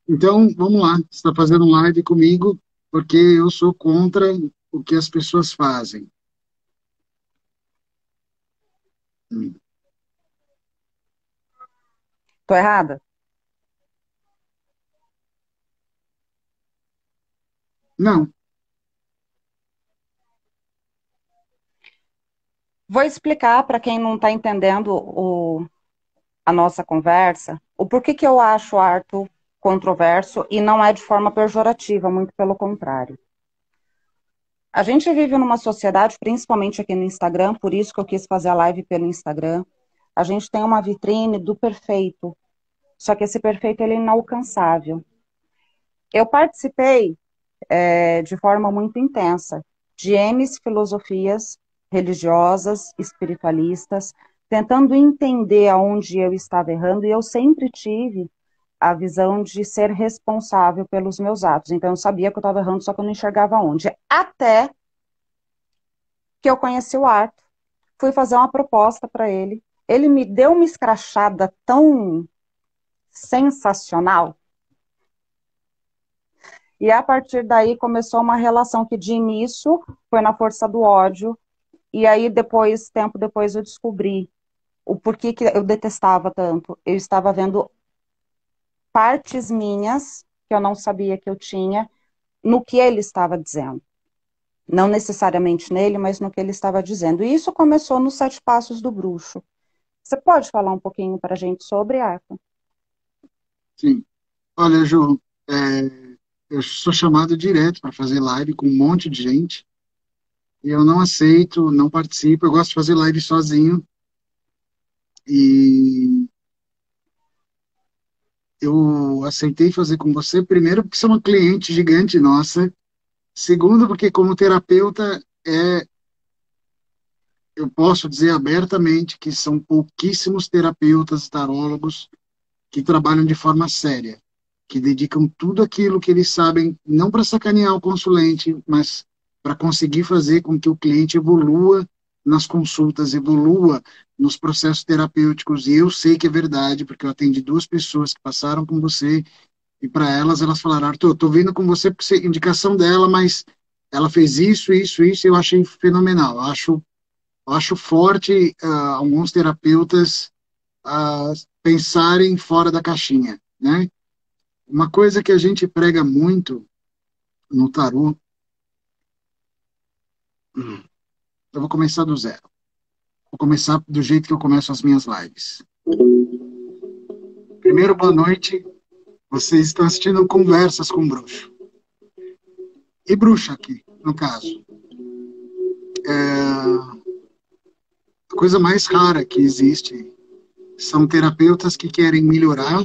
Então, vamos lá. Você está fazendo um live comigo porque eu sou contra o que as pessoas fazem. Hum. Tô errada? Não, Vou explicar para quem não está entendendo a nossa conversa o porquê que eu acho o Arthur controverso e não é de forma pejorativa, muito pelo contrário. A gente vive numa sociedade, principalmente aqui no Instagram, por isso que eu quis fazer a live pelo Instagram. A gente tem uma vitrine do perfeito, só que esse perfeito ele é inalcançável. Eu participei de forma muito intensa de N filosofias religiosas, espiritualistas, tentando entender aonde eu estava errando, e eu sempre tive a visão de ser responsável pelos meus atos. Então eu sabia que eu estava errando, só que eu não enxergava onde. Até que eu conheci o Arthur, fui fazer uma proposta para ele. Ele me deu uma escrachada tão sensacional. E a partir daí começou uma relação que de início foi na força do ódio. E aí depois, tempo depois, eu descobri o porquê que eu detestava tanto. Eu estava vendo partes minhas que eu não sabia que eu tinha no que ele estava dizendo. Não necessariamente nele, mas no que ele estava dizendo. E isso começou nos Sete Passos do Bruxo. Você pode falar um pouquinho para a gente sobre, Arthur? sim. Olha, Ju, eu sou chamado direto para fazer live com um monte de gente e eu não aceito, não participo. Eu gosto de fazer live sozinho e eu aceitei fazer com você, primeiro, porque você é uma cliente gigante nossa. Segundo, porque como terapeuta, eu posso dizer abertamente que são pouquíssimos terapeutas, tarólogos que trabalham de forma séria, que dedicam tudo aquilo que eles sabem, não para sacanear o consulente, mas para conseguir fazer com que o cliente evolua nas consultas, evolua nos processos terapêuticos. E eu sei que é verdade, porque eu atendi duas pessoas que passaram com você, e para elas falaram: Arthur, estou vindo com você porque indicação dela, mas ela fez isso, isso, isso, e eu achei fenomenal. Eu acho forte alguns terapeutas pensarem fora da caixinha, né? Uma coisa que a gente prega muito no tarô, eu vou começar do zero. Vou começar do jeito que eu começo as minhas lives. Primeiro, boa noite. Vocês estão assistindo Conversas com Bruxo. E bruxa aqui, no caso. A coisa mais rara que existe são terapeutas que querem melhorar,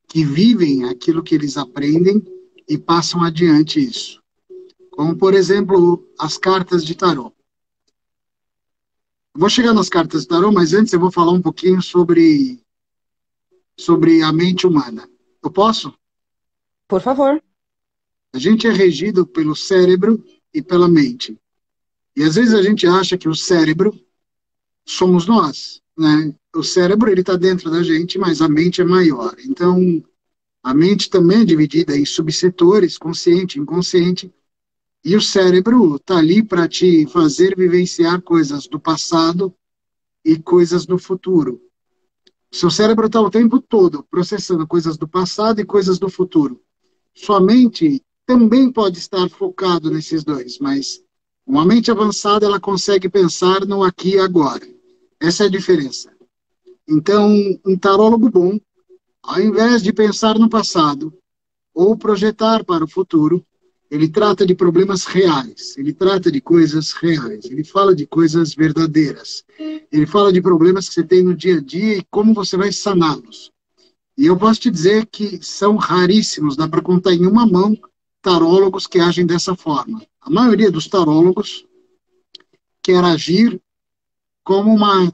que vivem aquilo que eles aprendem e passam adiante isso. Como, por exemplo, as cartas de tarô. Vou chegar nas cartas de tarô, mas antes eu vou falar um pouquinho sobre a mente humana. Eu posso? Por favor. A gente é regido pelo cérebro e pela mente. E às vezes a gente acha que o cérebro somos nós, né? O cérebro ele está dentro da gente, mas a mente é maior. Então, a mente também é dividida em subsetores, consciente, inconsciente, e o cérebro está ali para te fazer vivenciar coisas do passado e coisas do futuro. Seu cérebro está o tempo todo processando coisas do passado e coisas do futuro. Sua mente também pode estar focado nesses dois, mas uma mente avançada ela consegue pensar no aqui e agora. Essa é a diferença. Então, um tarólogo bom, ao invés de pensar no passado ou projetar para o futuro, ele trata de problemas reais, ele trata de coisas reais, ele fala de coisas verdadeiras, ele fala de problemas que você tem no dia a dia e como você vai saná-los. E eu posso te dizer que são raríssimos, dá para contar em uma mão tarólogos que agem dessa forma. A maioria dos tarólogos quer agir como uma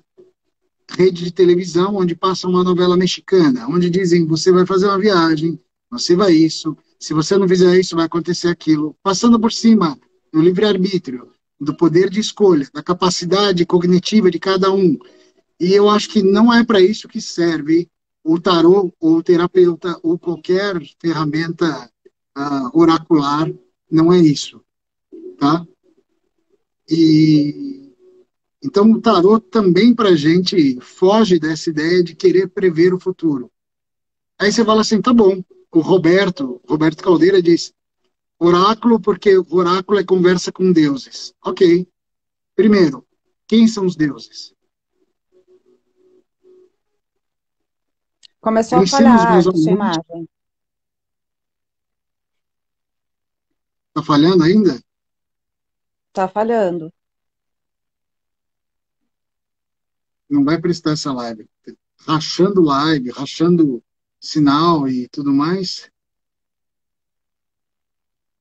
rede de televisão onde passa uma novela mexicana, onde dizem você vai fazer uma viagem, você vai isso, se você não fizer isso vai acontecer aquilo, passando por cima do livre-arbítrio, do poder de escolha, da capacidade cognitiva de cada um. E eu acho que não é para isso que serve o tarô, ou o terapeuta, ou qualquer ferramenta oracular, não é isso, tá? E então o tarô também para a gente foge dessa ideia de querer prever o futuro. Aí você fala assim, tá bom, o Roberto Caldeira diz, oráculo porque oráculo é conversa com deuses. Ok. Primeiro, quem são os deuses? Começou Eu a ensino os meus falhar a sua alunos, imagem. tá falhando ainda? Tá falhando. Não vai prestar essa live. Rachando live, rachando sinal e tudo mais.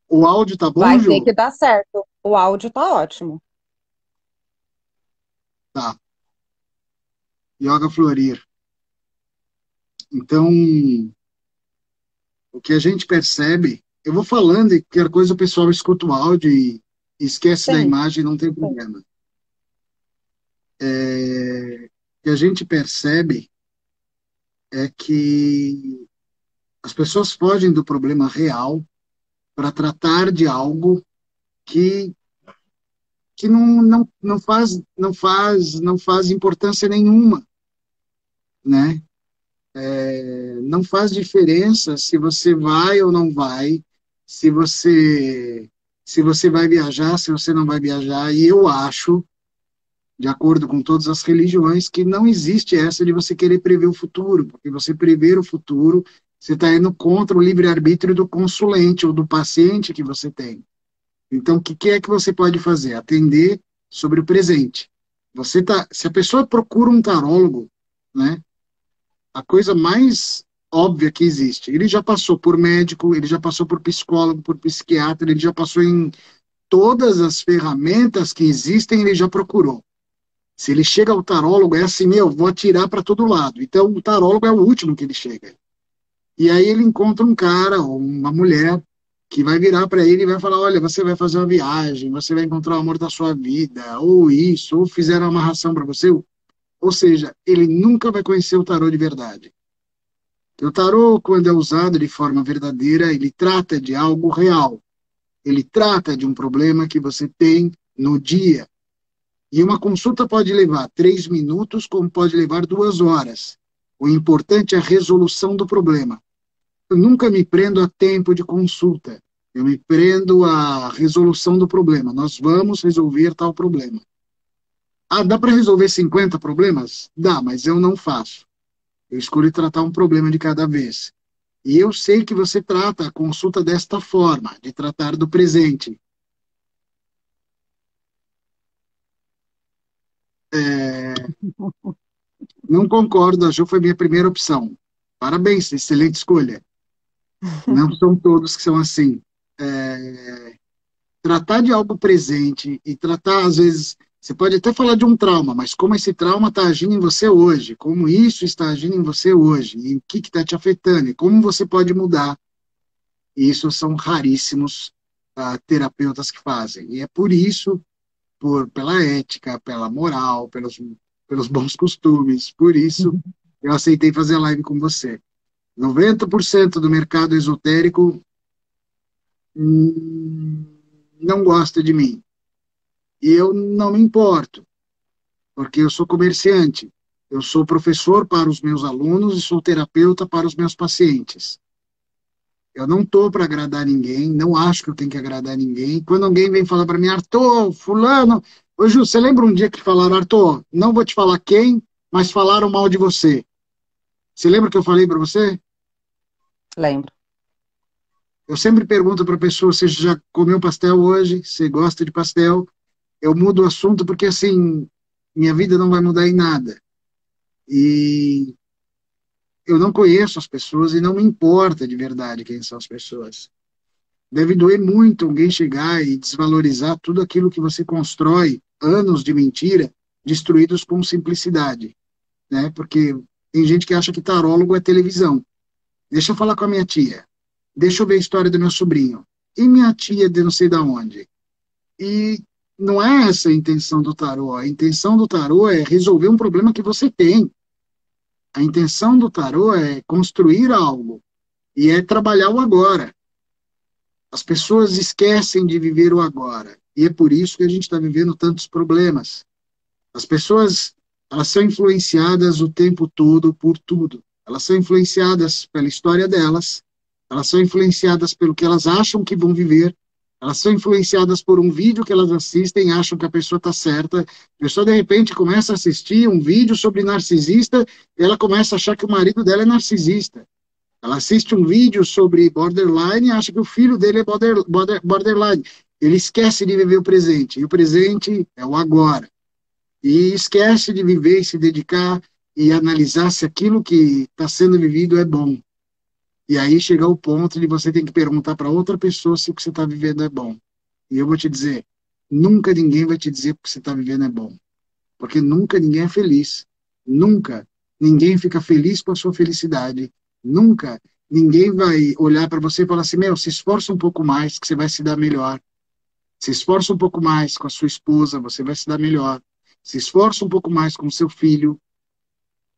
O áudio tá bom, Vai ter Ju? que dar certo. O áudio tá ótimo. Tá. Yoga Florir. Então, o que a gente percebe, eu vou falando e qualquer coisa o pessoal escuta o áudio e esquece da Sim, imagem, não tem problema. O que a gente percebe é que as pessoas fogem do problema real para tratar de algo que, que não faz importância nenhuma, né? Não faz diferença se você vai ou não vai, se você se você vai viajar, se você não vai viajar. E eu acho, de acordo com todas as religiões, que não existe essa de você querer prever o futuro, porque você prever o futuro, você está indo contra o livre-arbítrio do consulente ou do paciente que você tem. Então, o que é que você pode fazer? Atender sobre o presente. Se a pessoa procura um tarólogo, né? A coisa mais óbvia que existe. Ele já passou por médico, ele já passou por psicólogo, por psiquiatra, ele já passou em todas as ferramentas que existem, ele já procurou. Se ele chega ao tarólogo, é assim, meu, vou atirar para todo lado. Então, o tarólogo é o último que ele chega. E aí ele encontra um cara ou uma mulher que vai virar para ele e vai falar, olha, você vai fazer uma viagem, você vai encontrar o amor da sua vida, ou isso, ou fizeram uma amarração para você. Ou seja, ele nunca vai conhecer o tarô de verdade. O tarô, quando é usado de forma verdadeira, ele trata de algo real. Ele trata de um problema que você tem no dia. E uma consulta pode levar 3 minutos, como pode levar 2 horas. O importante é a resolução do problema. Eu nunca me prendo a tempo de consulta. Eu me prendo à resolução do problema. Nós vamos resolver tal problema. Ah, dá para resolver 50 problemas? Dá, mas eu não faço. Eu escolho tratar um problema de cada vez. E eu sei que você trata a consulta desta forma, de tratar do presente. Não concordo, a Ju foi minha primeira opção. Parabéns, excelente escolha. Não são todos que são assim. Tratar de algo presente e tratar, às vezes, você pode até falar de um trauma, mas como esse trauma está agindo em você hoje, como isso está agindo em você hoje, e o que está te afetando, e como você pode mudar. E isso são raríssimos terapeutas que fazem. E é por isso pela ética, pela moral, pelos bons costumes. Por isso, eu aceitei fazer a live com você. 90% do mercado esotérico não gosta de mim. E eu não me importo, porque eu sou comerciante. Eu sou professor para os meus alunos e sou terapeuta para os meus pacientes. Eu não estou para agradar ninguém, não acho que eu tenho que agradar ninguém. Quando alguém vem falar para mim, Arthur, fulano... Ô, Ju, você lembra um dia que falaram, Arthur, não vou te falar quem, mas falaram mal de você. Você lembra que eu falei para você? lembro. Eu sempre pergunto para a pessoa, você já comeu pastel hoje? Você gosta de pastel? Eu mudo o assunto porque, assim, minha vida não vai mudar em nada. E eu não conheço as pessoas e não me importa de verdade quem são as pessoas. Deve doer muito alguém chegar e desvalorizar tudo aquilo que você constrói, anos de mentira, destruídos com simplicidade, né? Porque tem gente que acha que tarólogo é televisão. Deixa eu falar com a minha tia. Deixa eu ver a história do meu sobrinho. E minha tia de não sei da onde. E não é essa a intenção do tarô. A intenção do tarô é resolver um problema que você tem. A intenção do tarô é construir algo e é trabalhar o agora. As pessoas esquecem de viver o agora e é por isso que a gente está vivendo tantos problemas. As pessoas, elas são influenciadas o tempo todo por tudo. Elas são influenciadas pela história delas, elas são influenciadas pelo que elas acham que vão viver, elas são influenciadas por um vídeo que elas assistem, acham que a pessoa está certa, a pessoa de repente começa a assistir um vídeo sobre narcisista, e ela começa a achar que o marido dela é narcisista. Ela assiste um vídeo sobre borderline e acha que o filho dele é borderline. Ele esquece de viver o presente, e o presente é o agora. E esquece de viver e se dedicar e analisar se aquilo que está sendo vivido é bom. E aí chega o ponto de você ter que perguntar para outra pessoa se o que você está vivendo é bom. E eu vou te dizer, nunca ninguém vai te dizer que o que você está vivendo é bom. Porque nunca ninguém é feliz. Nunca ninguém fica feliz com a sua felicidade. Nunca ninguém vai olhar para você e falar assim, meu, se esforça um pouco mais que você vai se dar melhor. Se esforça um pouco mais com a sua esposa, você vai se dar melhor. Se esforça um pouco mais com o seu filho.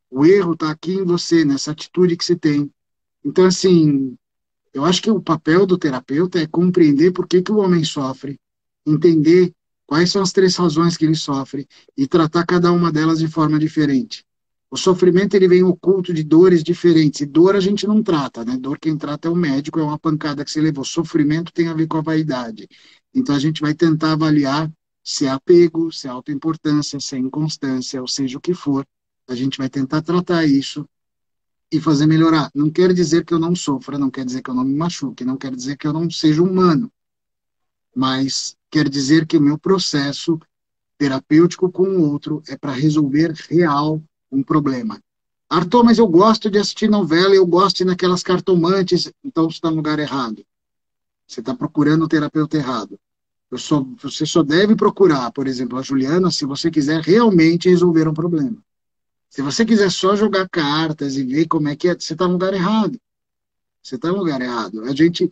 O erro está aqui em você, nessa atitude que você tem. Então, assim, eu acho que o papel do terapeuta é compreender por que que o homem sofre, entender quais são as 3 razões que ele sofre e tratar cada uma delas de forma diferente. O sofrimento, ele vem oculto de dores diferentes, e dor a gente não trata, né? Dor quem trata é o médico, é uma pancada que você levou. Sofrimento tem a ver com a vaidade. Então a gente vai tentar avaliar se é apego, se é autoimportância, se é inconstância, ou seja o que for. A gente vai tentar tratar isso e fazer melhorar. Não quer dizer que eu não sofra, não quer dizer que eu não me machuque, não quer dizer que eu não seja humano, mas quer dizer que o meu processo terapêutico com o outro é para resolver real um problema. Arthur, mas eu gosto de assistir novela, eu gosto de ir naquelas cartomantes, então você está no lugar errado. Você está procurando o terapeuta errado. Você só deve procurar, por exemplo, a Juliana, se você quiser realmente resolver um problema. Se você quiser só jogar cartas e ver como é que é, você está no lugar errado. Você está no lugar errado. A gente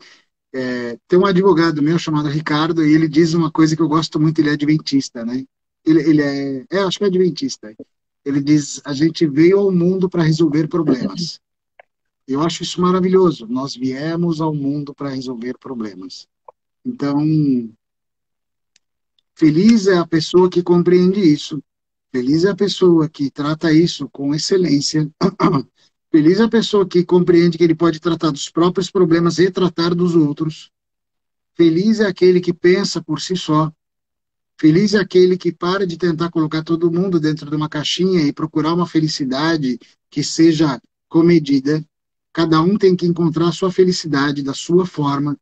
tem um advogado meu chamado Ricardo e ele diz uma coisa que eu gosto muito, ele é adventista, né? Ele acho que é adventista. Ele diz, a gente veio ao mundo para resolver problemas. Eu acho isso maravilhoso. Nós viemos ao mundo para resolver problemas. Então, feliz é a pessoa que compreende isso. Feliz é a pessoa que trata isso com excelência. Feliz é a pessoa que compreende que ele pode tratar dos próprios problemas e tratar dos outros. Feliz é aquele que pensa por si só. Feliz é aquele que para de tentar colocar todo mundo dentro de uma caixinha e procurar uma felicidade que seja comedida. Cada um tem que encontrar a sua felicidade da sua forma.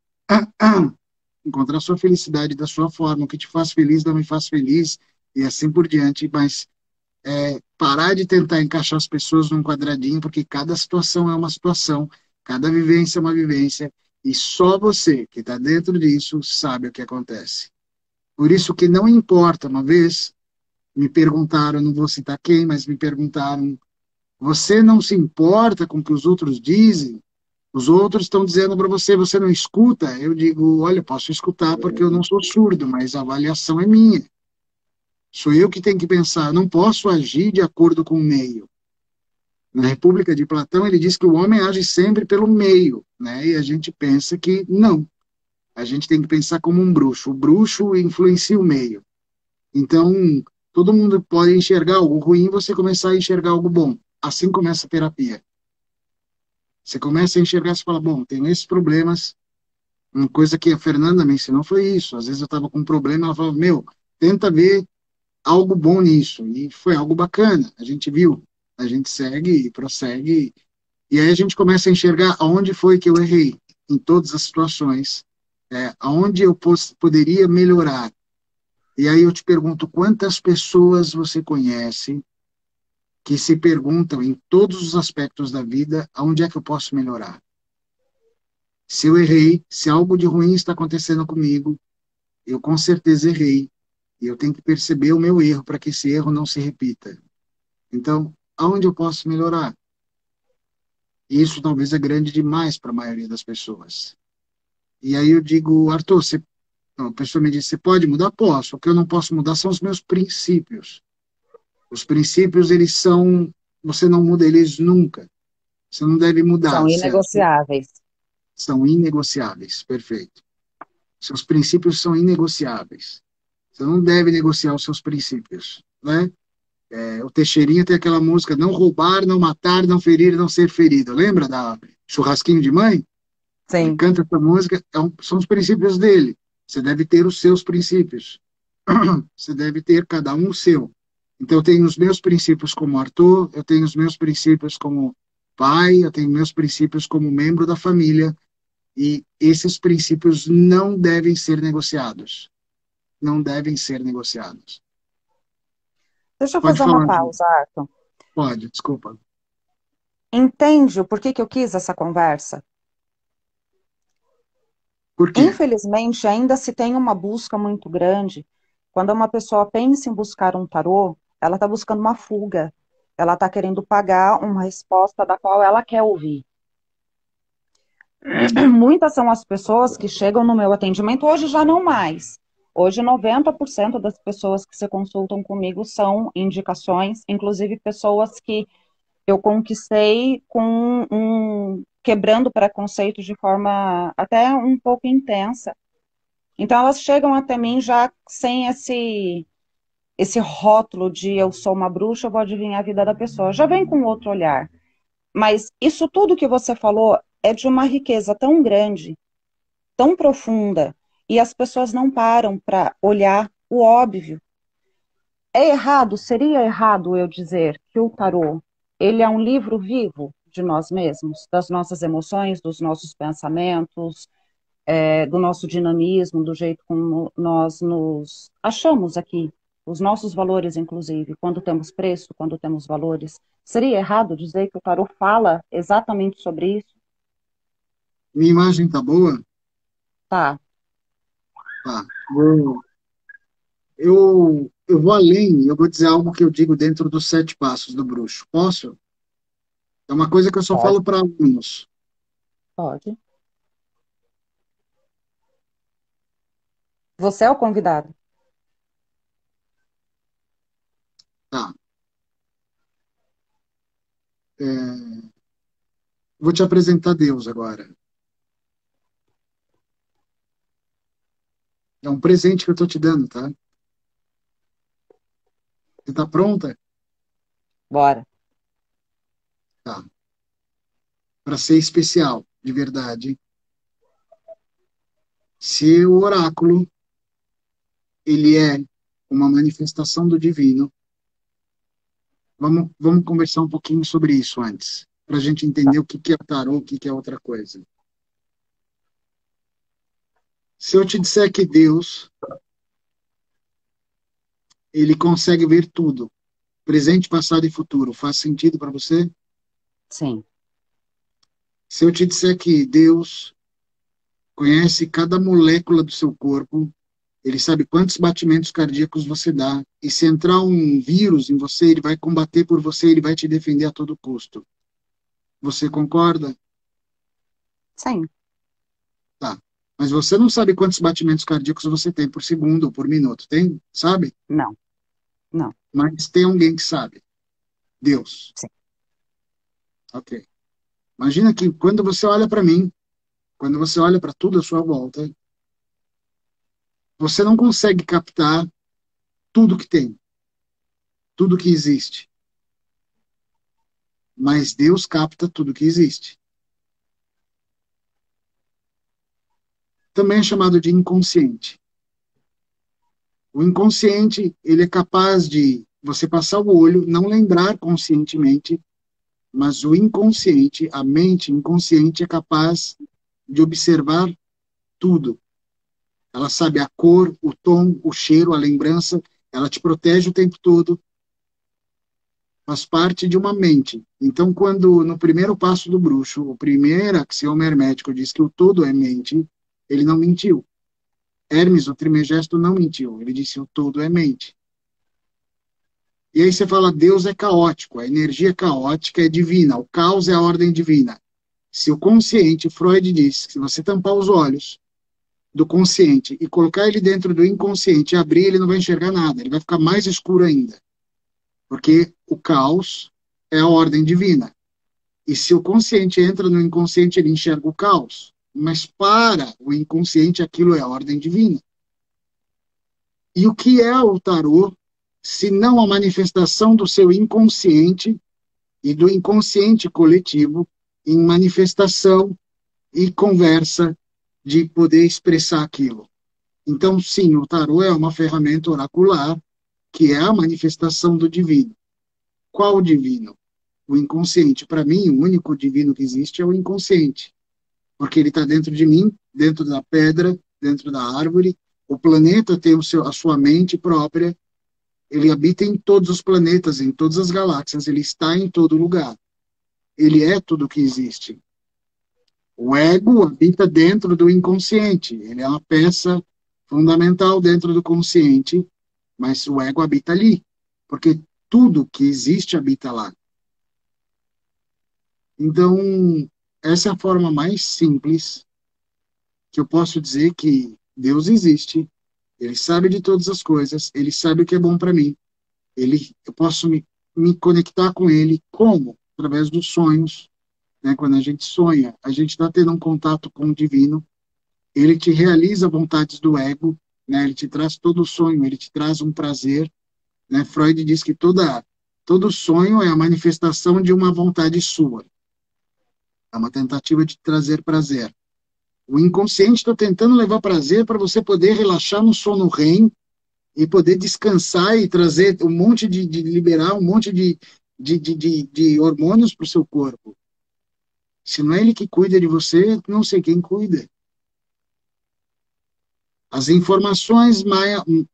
Encontrar a sua felicidade da sua forma. O que te faz feliz não me faz feliz e assim por diante. Mas parar de tentar encaixar as pessoas num quadradinho, porque cada situação é uma situação, cada vivência é uma vivência, e só você que está dentro disso sabe o que acontece. Por isso que não importa, uma vez me perguntaram, não vou citar quem, mas me perguntaram, você não se importa com o que os outros dizem? Os outros estão dizendo para você, você não escuta? Eu digo, olha, posso escutar porque eu não sou surdo, mas a avaliação é minha. Sou eu que tenho que pensar, não posso agir de acordo com o meio. Na República de Platão, ele diz que o homem age sempre pelo meio, né? E a gente pensa que não. A gente tem que pensar como um bruxo. O bruxo influencia o meio. Então, todo mundo pode enxergar algo ruim, você começar a enxergar algo bom. Assim começa a terapia. Você começa a enxergar, você fala, bom, tenho esses problemas. Uma coisa que a Fernanda me ensinou foi isso. Às vezes eu estava com um problema, ela falava, meu, tenta ver algo bom nisso. E foi algo bacana. A gente viu, a gente segue e prossegue. E aí a gente começa a enxergar aonde foi que eu errei em todas as situações, aonde eu poderia melhorar. E aí eu te pergunto, quantas pessoas você conhece que se perguntam em todos os aspectos da vida, aonde é que eu posso melhorar? Se eu errei, se algo de ruim está acontecendo comigo, eu com certeza errei. E eu tenho que perceber o meu erro para que esse erro não se repita. Então, aonde eu posso melhorar? E isso talvez é grande demais para a maioria das pessoas. E aí eu digo, Arthur, a pessoa me diz, você pode mudar? Posso. O que eu não posso mudar são os meus princípios. Os princípios, eles são você não muda eles nunca. Você não deve São mudar, certo? inegociáveis. São inegociáveis, perfeito. Seus princípios são inegociáveis. Você não deve negociar os seus princípios, né? O Teixeirinha tem aquela música, não roubar, não matar, não ferir, não ser ferido. Lembra da Churrasquinho de Mãe? Ele Sim. canta essa música, são os princípios dele. Você deve ter os seus princípios. Você deve ter cada um o seu. Então, eu tenho os meus princípios como Arthur, eu tenho os meus princípios como pai, eu tenho meus princípios como membro da família, e esses princípios não devem ser negociados. Não devem ser negociados. Deixa eu Pode fazer uma falar, Ju. pausa, Arthur. Pode, desculpa. Entende o porquê que eu quis essa conversa? Por quê? Infelizmente, ainda se tem uma busca muito grande. Quando uma pessoa pensa em buscar um tarô, ela está buscando uma fuga. Ela está querendo pagar uma resposta da qual ela quer ouvir. Muitas são as pessoas que chegam no meu atendimento, hoje já não mais. Hoje, 90% das pessoas que se consultam comigo são indicações, inclusive pessoas que eu conquistei quebrando preconceitos de forma até um pouco intensa. Então, elas chegam até mim já sem esse rótulo de eu sou uma bruxa, eu vou adivinhar a vida da pessoa. Já vem com outro olhar. Mas isso tudo que você falou é de uma riqueza tão grande, tão profunda, e as pessoas não param para olhar o óbvio. É errado, seria errado eu dizer que o tarô, ele é um livro vivo de nós mesmos, das nossas emoções, dos nossos pensamentos, do nosso dinamismo, do jeito como nós nos achamos aqui, os nossos valores, inclusive, quando temos preço, quando temos valores. Seria errado dizer que o tarô fala exatamente sobre isso? Minha imagem tá boa? Tá, Tá. Eu vou além, eu vou dizer algo que eu digo dentro dos 7 passos do bruxo. Posso? É uma coisa que eu só pode, falo para alunos. pode. Você é o convidado. Tá. Vou te apresentar Deus agora. É um presente que eu estou te dando, tá? Você está pronta? Bora. Tá. Para ser especial, de verdade. Se o oráculo, ele é uma manifestação do divino, vamos conversar um pouquinho sobre isso antes, para a gente entender o que que é tarô, o que que é outra coisa. Se eu te disser que Deus, ele consegue ver tudo, presente, passado e futuro, faz sentido para você? Sim, Se eu te disser que Deus conhece cada molécula do seu corpo, ele sabe quantos batimentos cardíacos você dá, e se entrar um vírus em você, ele vai combater por você, ele vai te defender a todo custo. Você concorda? sim. Tá. Mas você não sabe quantos batimentos cardíacos você tem por segundo ou por minuto, tem? Sabe? Não, não. Mas tem alguém que sabe. Deus. Sim. Ok. Imagina que quando você olha para mim, quando você olha para tudo à sua volta, você não consegue captar tudo que tem, tudo que existe. Mas Deus capta tudo que existe. Também é chamado de inconsciente. O inconsciente, ele é capaz de você passar o olho, não lembrar conscientemente, mas o inconsciente, a mente inconsciente é capaz de observar tudo. Ela sabe a cor, o tom, o cheiro, a lembrança, ela te protege o tempo todo, faz parte de uma mente. Então, quando no primeiro passo do bruxo, o primeiro axioma hermético diz que o todo é mente, ele não mentiu. Hermes, o trimegesto, não mentiu. Ele disse o todo é mente. E aí você fala, Deus é caótico, a energia caótica é divina, o caos é a ordem divina. Se o consciente, Freud diz, que se você tampar os olhos do consciente e colocar ele dentro do inconsciente e abrir, ele não vai enxergar nada, ele vai ficar mais escuro ainda. Porque o caos é a ordem divina. E se o consciente entra no inconsciente, ele enxerga o caos. Mas para o inconsciente, aquilo é a ordem divina. E o que é o tarô, se não a manifestação do seu inconsciente e do inconsciente coletivo em manifestação e conversa de poder expressar aquilo? Então, sim, o tarô é uma ferramenta oracular que é a manifestação do divino. Qual o divino? O inconsciente. Para mim, o único divino que existe é o inconsciente, porque ele está dentro de mim, dentro da pedra, dentro da árvore. O planeta tem a sua mente própria, ele habita em todos os planetas, em todas as galáxias, ele está em todo lugar. Ele é tudo que existe. O ego habita dentro do inconsciente, ele é uma peça fundamental dentro do consciente, mas o ego habita ali, porque tudo que existe habita lá. Então, essa é a forma mais simples que eu posso dizer que Deus existe, ele sabe de todas as coisas, ele sabe o que é bom para mim, eu posso me conectar com ele como? Através dos sonhos, né? Quando a gente sonha, a gente está tendo um contato com o divino, ele te realiza vontades do ego, né? Ele te traz todo o sonho, ele te traz um prazer, né? Freud diz que todo sonho é a manifestação de uma vontade sua, é uma tentativa de trazer prazer. O inconsciente está tentando levar prazer para você poder relaxar no sono REM e poder descansar e trazer um monte de liberar um monte de hormônios para o seu corpo. Se não é ele que cuida de você, não sei quem cuida. As informações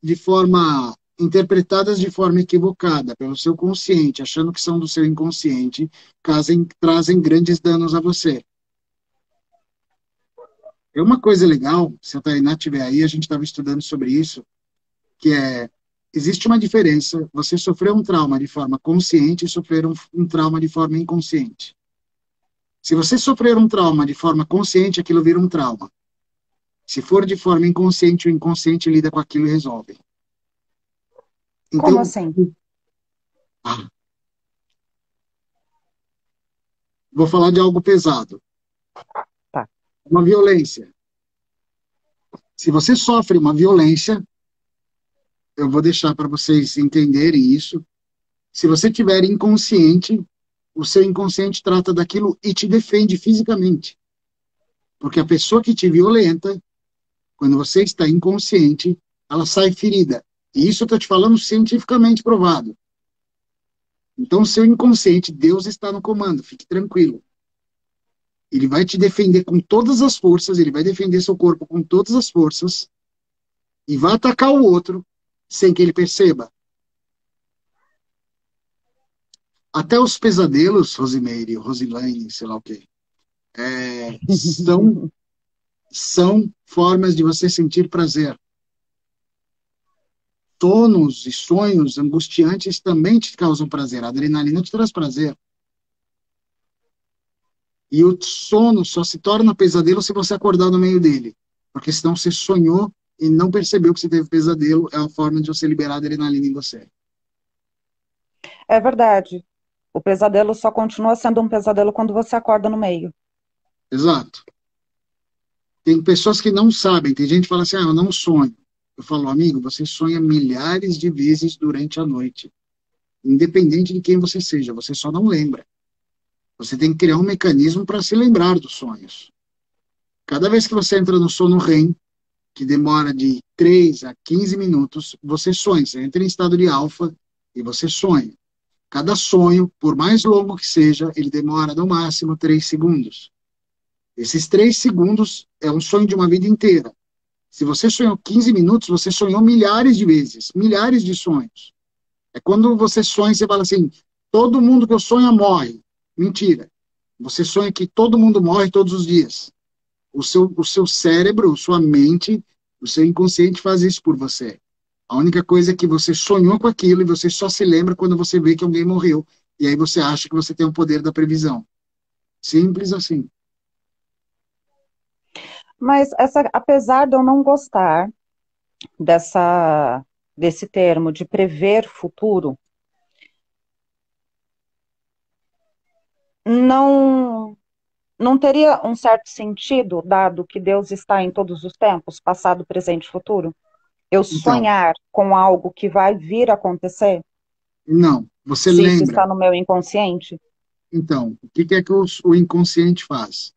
de forma interpretadas de forma equivocada pelo seu consciente, achando que são do seu inconsciente, trazem grandes danos a você. É uma coisa legal, se a Tainá estiver aí, a gente estava estudando sobre isso, que existe uma diferença, você sofreu um trauma de forma consciente e sofrer um trauma de forma inconsciente. Se você sofrer um trauma de forma consciente, aquilo vira um trauma. Se for de forma inconsciente, o inconsciente lida com aquilo e resolve. Como Então, assim? ah, vou falar de algo pesado. Tá. Uma violência. Se você sofre uma violência, eu vou deixar para vocês entenderem isso. Se você tiver inconsciente, o seu inconsciente trata daquilo e te defende fisicamente. Porque a pessoa que te violenta, quando você está inconsciente, ela sai ferida. E isso eu estou te falando cientificamente provado. Então, seu inconsciente, Deus está no comando, fique tranquilo. Ele vai te defender com todas as forças, ele vai defender seu corpo com todas as forças e vai atacar o outro sem que ele perceba. Até os pesadelos, Rosimeire, Rosilane, sei lá o quê, são formas de você sentir prazer. Sonos e sonhos angustiantes também te causam prazer. A adrenalina te traz prazer. E o sono só se torna pesadelo se você acordar no meio dele. Porque senão você sonhou e não percebeu que você teve pesadelo. É uma forma de você liberar a adrenalina em você. É verdade. O pesadelo só continua sendo um pesadelo quando você acorda no meio. Exato. Tem pessoas que não sabem. Tem gente que fala assim, eu não sonho. Eu falo, amigo, você sonha milhares de vezes durante a noite. Independente de quem você seja, você só não lembra. Você tem que criar um mecanismo para se lembrar dos sonhos. Cada vez que você entra no sono REM, que demora de 3 a 15 minutos, você sonha. Você entra em estado de alfa e você sonha. Cada sonho, por mais longo que seja, ele demora no máximo 3 segundos. Esses 3 segundos é um sonho de uma vida inteira. Se você sonhou 15 minutos, você sonhou milhares de vezes, milhares de sonhos. É quando você sonha, você fala assim, todo mundo que eu sonho morre. Mentira. Você sonha que todo mundo morre todos os dias. O seu cérebro, sua mente, o seu inconsciente faz isso por você. A única coisa é que você sonhou com aquilo e você só se lembra quando você vê que alguém morreu. E aí você acha que você tem o poder da previsão. Simples assim. Mas apesar de eu não gostar desse termo de prever futuro, Não, não teria um certo sentido, dado que Deus está em todos os tempos, passado, presente e futuro? Eu Então, sonhar com algo que vai vir a acontecer, não. Você se isso lembra? está no meu inconsciente? Então, o que é que o inconsciente faz?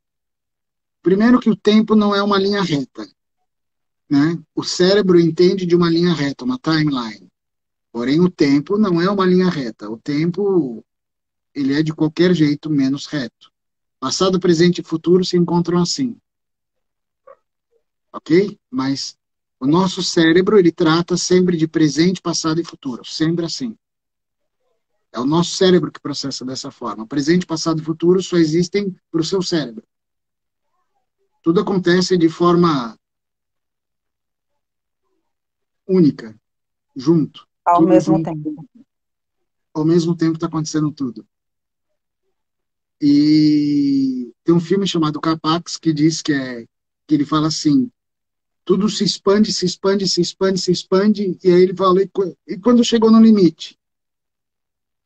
Primeiro que o tempo não é uma linha reta, né? O cérebro entende de uma linha reta, uma timeline. Porém, o tempo não é uma linha reta. O tempo, ele é de qualquer jeito menos reto. Passado, presente e futuro se encontram assim, ok? Mas o nosso cérebro, ele trata sempre de presente, passado e futuro, sempre assim. É o nosso cérebro que processa dessa forma. Presente, passado e futuro só existem para o seu cérebro. Tudo acontece de forma única, junto, Ao tudo mesmo junto, tempo. ao mesmo tempo está acontecendo tudo. E tem um filme chamado Capax que diz que ele fala assim, tudo se expande, se expande, se expande, se expande, e aí ele fala, e quando chegou no limite?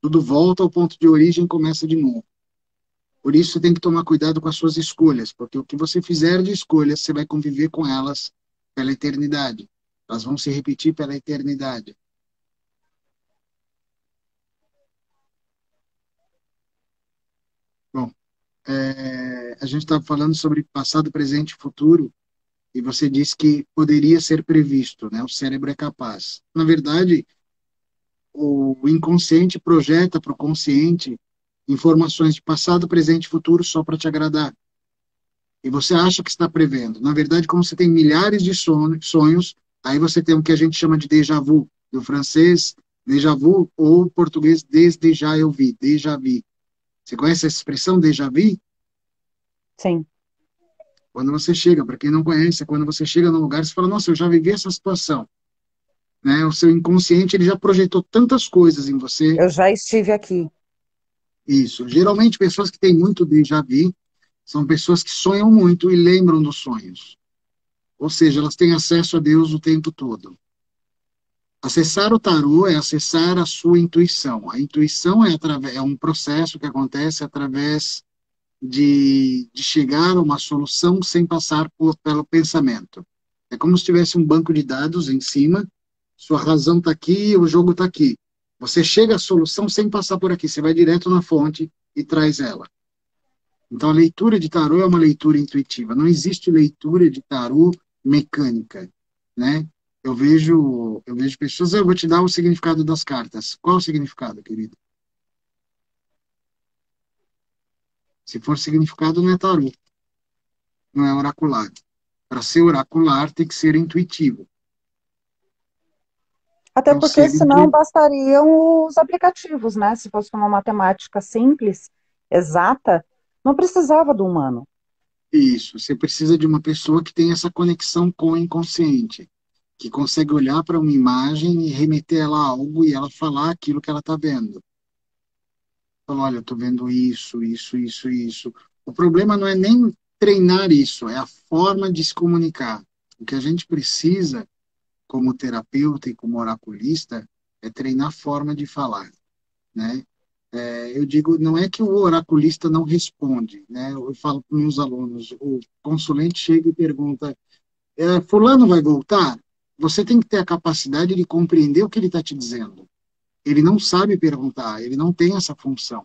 Tudo volta ao ponto de origem e começa de novo. Por isso você tem que tomar cuidado com as suas escolhas, porque o que você fizer de escolhas, você vai conviver com elas pela eternidade. Elas vão se repetir pela eternidade. Bom, a gente estava falando sobre passado, presente e futuro, e você disse que poderia ser previsto, né? O cérebro é capaz. Na verdade, o inconsciente projeta para o consciente informações de passado, presente e futuro só para te agradar. E você acha que está prevendo. Na verdade, como você tem milhares de sonhos, aí você tem o que a gente chama de déjà vu, do francês déjà vu, ou português desde já eu vi, déjà vu. Você conhece essa expressão déjà vu? Sim, Quando você chega, para quem não conhece, é quando você chega num lugar, você fala, nossa, eu já vivi essa situação. Né? O seu inconsciente, ele já projetou tantas coisas em você. eu já estive aqui. Isso. Geralmente, pessoas que têm muito déjà vu são pessoas que sonham muito e lembram dos sonhos. Ou seja, elas têm acesso a Deus o tempo todo. Acessar o tarô é acessar a sua intuição. A intuição é um processo que acontece através de chegar a uma solução sem passar pelo pensamento. É como se tivesse um banco de dados em cima, sua razão está aqui, o jogo está aqui. Você chega à solução sem passar por aqui, você vai direto na fonte e traz ela. Então, a leitura de tarô é uma leitura intuitiva. Não existe leitura de tarô mecânica, né? Eu vejo pessoas, eu vou te dar o significado das cartas. Qual o significado, querido? Se for significado, não é tarô, não é oracular. Para ser oracular, tem que ser intuitivo. Até É um porque ser senão intuitivo. bastariam os aplicativos, né? Se fosse uma matemática simples, exata, não precisava do humano. Isso. Você precisa de uma pessoa que tem essa conexão com o inconsciente, que consegue olhar para uma imagem e remeter ela a algo e ela falar aquilo que ela está vendo. Fala, olha, eu estou vendo isso, isso, isso, isso. O problema não é nem treinar isso, é a forma de se comunicar. O que a gente precisa, como terapeuta e como oraculista, é treinar a forma de falar, né? Eu digo, não é que o oraculista não responde, né? Eu falo para os meus alunos, o consulente chega e pergunta, fulano vai voltar? Você tem que ter a capacidade de compreender o que ele está te dizendo. Ele não sabe perguntar, ele não tem essa função.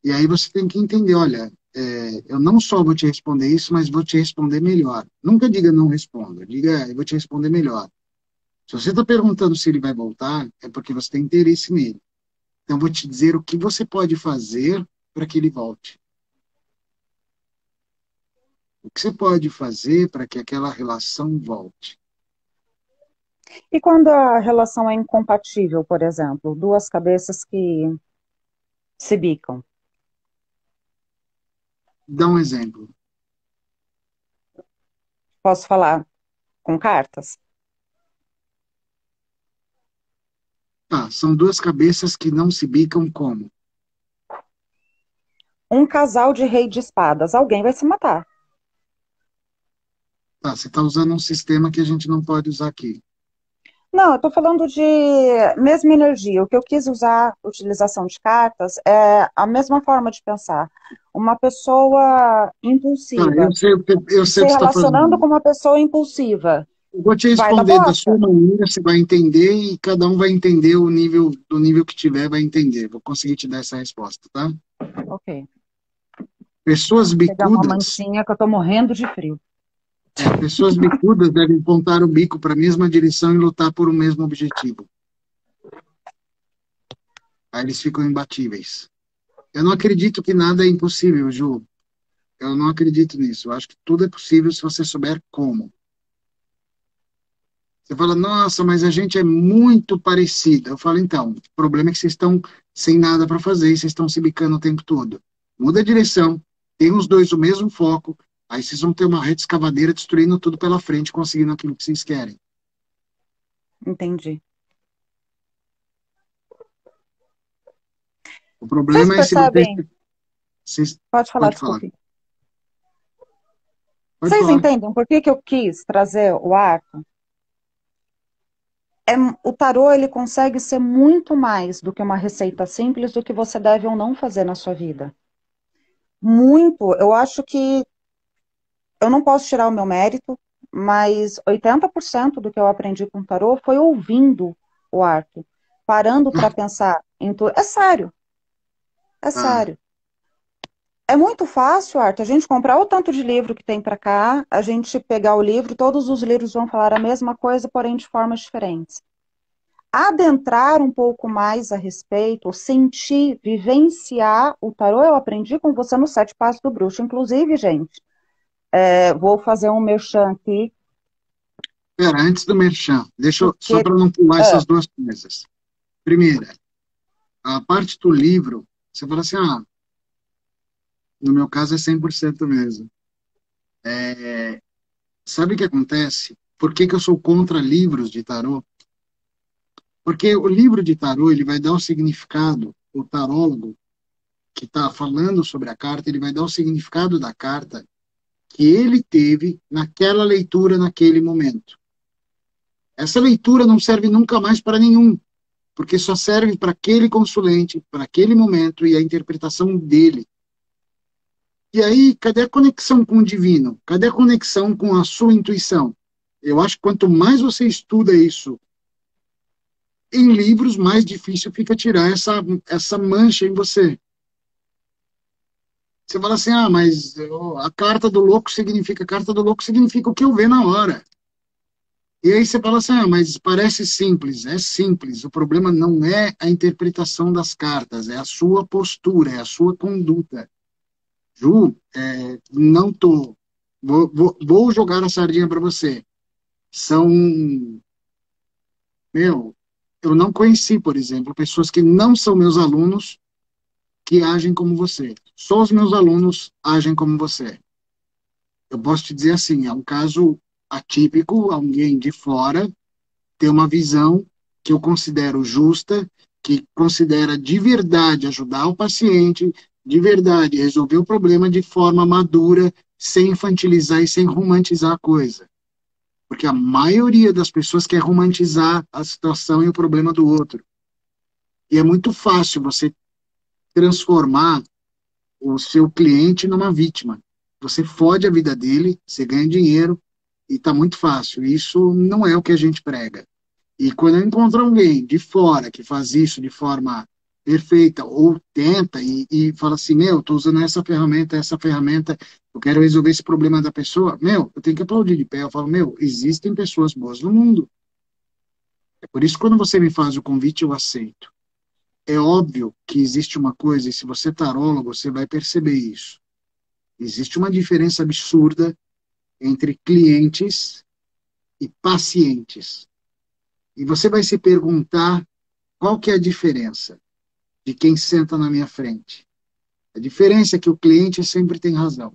E aí você tem que entender, olha, eu não só vou te responder isso, mas vou te responder melhor. Nunca diga não responda, diga eu vou te responder melhor. Se você está perguntando se ele vai voltar, é porque você tem interesse nele. Então, eu vou te dizer o que você pode fazer para que ele volte. O que você pode fazer para que aquela relação volte. E quando a relação é incompatível, por exemplo, duas cabeças que se bicam? Dá um exemplo. Posso falar com cartas? Tá, são duas cabeças que não se bicam como? Um casal de rei de espadas, alguém vai se matar. Tá, você está usando um sistema que a gente não pode usar aqui. Não, eu estou falando de mesma energia. O que eu quis usar, utilização de cartas, é a mesma forma de pensar. Uma pessoa Tá, impulsiva, eu sei o se que você está relacionando fazendo. com uma pessoa impulsiva, Eu vou te vai dar responder da sua bosta? maneira, você vai entender e cada um vai entender o nível do nível que tiver, vai entender. Vou conseguir te dar essa resposta, tá? Ok. Pessoas Pegar uma bicudas, mantinha que eu estou morrendo de frio. pessoas bicudas devem apontar o bico para a mesma direção e lutar por o mesmo objetivo. Aí eles ficam imbatíveis. Eu não acredito que nada é impossível, Ju. Eu não acredito nisso. Eu acho que tudo é possível se você souber como. Você fala, nossa, mas a gente é muito parecida. Eu falo, então, o problema é que vocês estão sem nada para fazer e vocês estão se bicando o tempo todo. Muda a direção, tem os dois o mesmo foco, aí vocês vão ter uma rede escavadeira destruindo tudo pela frente, conseguindo aquilo que vocês querem. Entendi. O Vocês problema é se vocês... percebem? vocês Pode falar, pode falar, desculpe. pode Vocês falar. entendem por que que eu quis trazer o arco? É, o tarô ele consegue ser muito mais do que uma receita simples do que você deve ou não fazer na sua vida. Muito, eu acho que eu não posso tirar o meu mérito, mas 80% do que eu aprendi com o tarô foi ouvindo o arco, parando para pensar em tudo. É sério, é Ah, sério. É muito fácil, Arthur, a gente comprar o tanto de livro que tem para cá, a gente pegar o livro, todos os livros vão falar a mesma coisa, porém de formas diferentes. Adentrar um pouco mais a respeito, sentir, vivenciar o tarô, eu aprendi com você no Sete Passos do Bruxo. Inclusive, gente, vou fazer um merchan aqui, pera, antes do merchan, só porque para não pular ah, essas duas coisas. Primeira, a parte do livro, você fala assim, ah, no meu caso é 100% mesmo. Sabe o que acontece? Por que que eu sou contra livros de tarô? Porque o livro de tarô, ele vai dar o significado, o tarólogo que está falando sobre a carta, ele vai dar o significado da carta que ele teve naquela leitura, naquele momento. Essa leitura não serve nunca mais para nenhum, porque só serve para aquele consulente, para aquele momento e a interpretação dele. E aí, cadê a conexão com o divino? Cadê a conexão com a sua intuição? Eu acho que quanto mais você estuda isso em livros, mais difícil fica tirar essa mancha em você. Você fala assim, ah, mas a carta do louco significa o que eu ver na hora. E aí você fala assim, ah, mas parece simples. É simples. O problema não é a interpretação das cartas, é a sua postura, é a sua conduta. Ju, não tô. Vou jogar a sardinha para você. São, meu, eu não conheci, por exemplo, pessoas que não são meus alunos que agem como você. Só os meus alunos agem como você. Eu posso te dizer assim, é um caso atípico, alguém de fora ter uma visão que eu considero justa, que considera de verdade ajudar o paciente, de verdade resolver o problema de forma madura, sem infantilizar e sem romantizar a coisa. Porque a maioria das pessoas quer romantizar a situação e o problema do outro. E é muito fácil você transformar o seu cliente numa vítima. Você fode a vida dele, você ganha dinheiro e está muito fácil. Isso não é o que a gente prega. E quando eu encontro alguém de fora que faz isso de forma perfeita ou tenta e fala assim, meu, estou usando essa ferramenta, eu quero resolver esse problema da pessoa, meu, eu tenho que aplaudir de pé. Eu falo, meu, existem pessoas boas no mundo. É por isso que quando você me faz o convite, eu aceito. É óbvio que existe uma coisa, e se você é tarólogo, você vai perceber isso. Existe uma diferença absurda entre clientes e pacientes. E você vai se perguntar qual que é a diferença de quem senta na minha frente. A diferença é que o cliente sempre tem razão.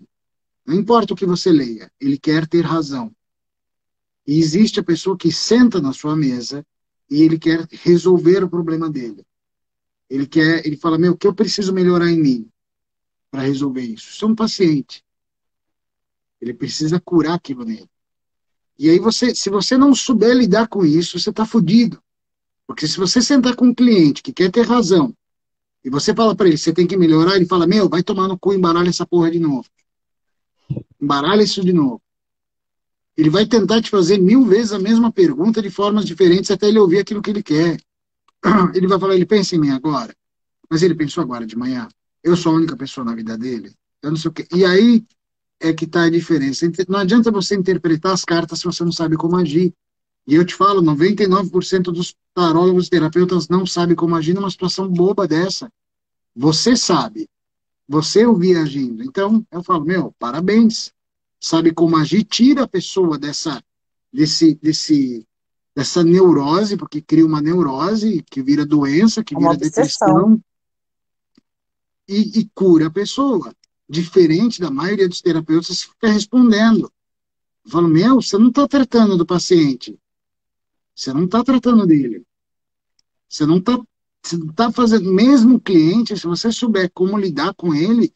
Não importa o que você leia, ele quer ter razão. E existe a pessoa que senta na sua mesa e ele quer resolver o problema dele. Ele fala, meu, o que eu preciso melhorar em mim para resolver isso? Isso é um paciente. Ele precisa curar aquilo nele. E aí, se você não souber lidar com isso, você está fudido. Porque se você sentar com um cliente que quer ter razão, e você fala para ele, você tem que melhorar, ele fala, meu, vai tomar no cu, embaralha essa porra de novo. Embaralha isso de novo. Ele vai tentar te fazer 1000 vezes a mesma pergunta de formas diferentes até ele ouvir aquilo que ele quer. Ele vai falar, ele pensa em mim agora. Mas ele pensou agora de manhã. Eu sou a única pessoa na vida dele. Eu não sei o quê. E aí é que está a diferença. Não adianta você interpretar as cartas se você não sabe como agir. E eu te falo, 99% dos tarólogos e terapeutas não sabem como agir numa situação boba dessa. Você sabe. Você ouvir agindo. Então, eu falo, meu, parabéns. Sabe como agir, tira a pessoa dessa neurose, porque cria uma neurose que vira doença, que É uma vira obsessão. depressão, e cura a pessoa. Diferente da maioria dos terapeutas que fica respondendo. Eu falo, meu, você não está tratando do paciente. Você não está tratando dele. Você não tá fazendo. Mesmo o cliente, se você souber como lidar com ele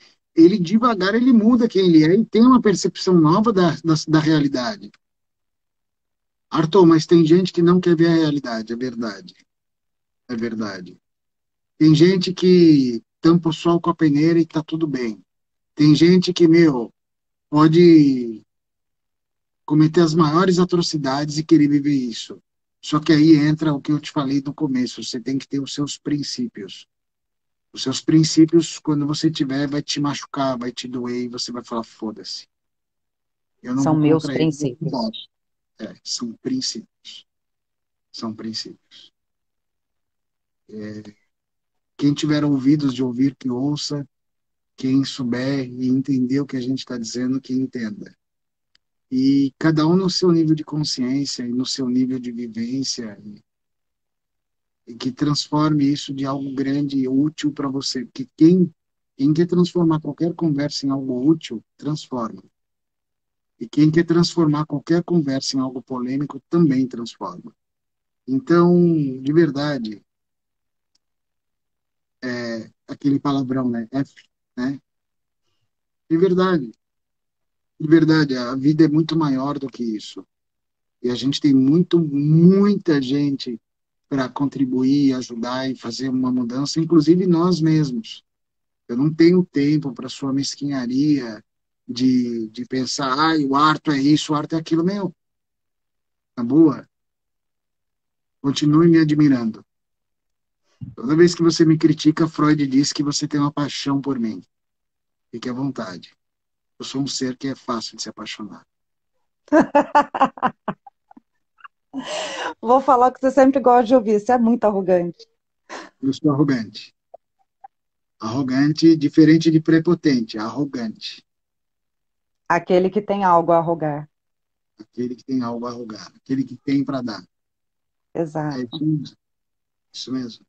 devagar ele muda quem ele é e tem uma percepção nova da realidade. Arthur, mas tem gente que não quer ver a realidade, é verdade. É verdade. Tem gente que tampa o sol com a peneira e tá tudo bem. Tem gente que, meu, pode cometer as maiores atrocidades e querer viver isso. Só que aí entra o que eu te falei no começo, você tem que ter os seus princípios. Os seus princípios, quando você tiver, vai te machucar, vai te doer e você vai falar, foda-se. Eu não São vou meus contra ele, eu vou princípios. embora. São princípios. São princípios. Quem tiver ouvidos de ouvir, que ouça. Quem souber e entender o que a gente está dizendo, que entenda. E cada um no seu nível de consciência e no seu nível de vivência, e que transforme isso de algo grande e útil para você. Porque quem quer transformar qualquer conversa em algo útil, transforma. E quem quer transformar qualquer conversa em algo polêmico, também transforma. Então, de verdade, aquele palavrão, né? F, né? De verdade, a vida é muito maior do que isso. E a gente tem muita gente para contribuir, ajudar e fazer uma mudança, inclusive nós mesmos. Eu não tenho tempo para sua mesquinharia de pensar, ai, o Arthur é isso, o Arthur é aquilo. Meu, na boa, continue me admirando. Toda vez que você me critica, Freud diz que você tem uma paixão por mim. Fique à vontade. Eu sou um ser que é fácil de se apaixonar. Vou falar o que você sempre gosta de ouvir, você é muito arrogante. Eu sou arrogante. Arrogante, diferente de prepotente, arrogante. Aquele que tem algo a arrogar. Aquele que tem algo a arrogar, aquele que tem para dar. É Exato. isso mesmo. Isso mesmo.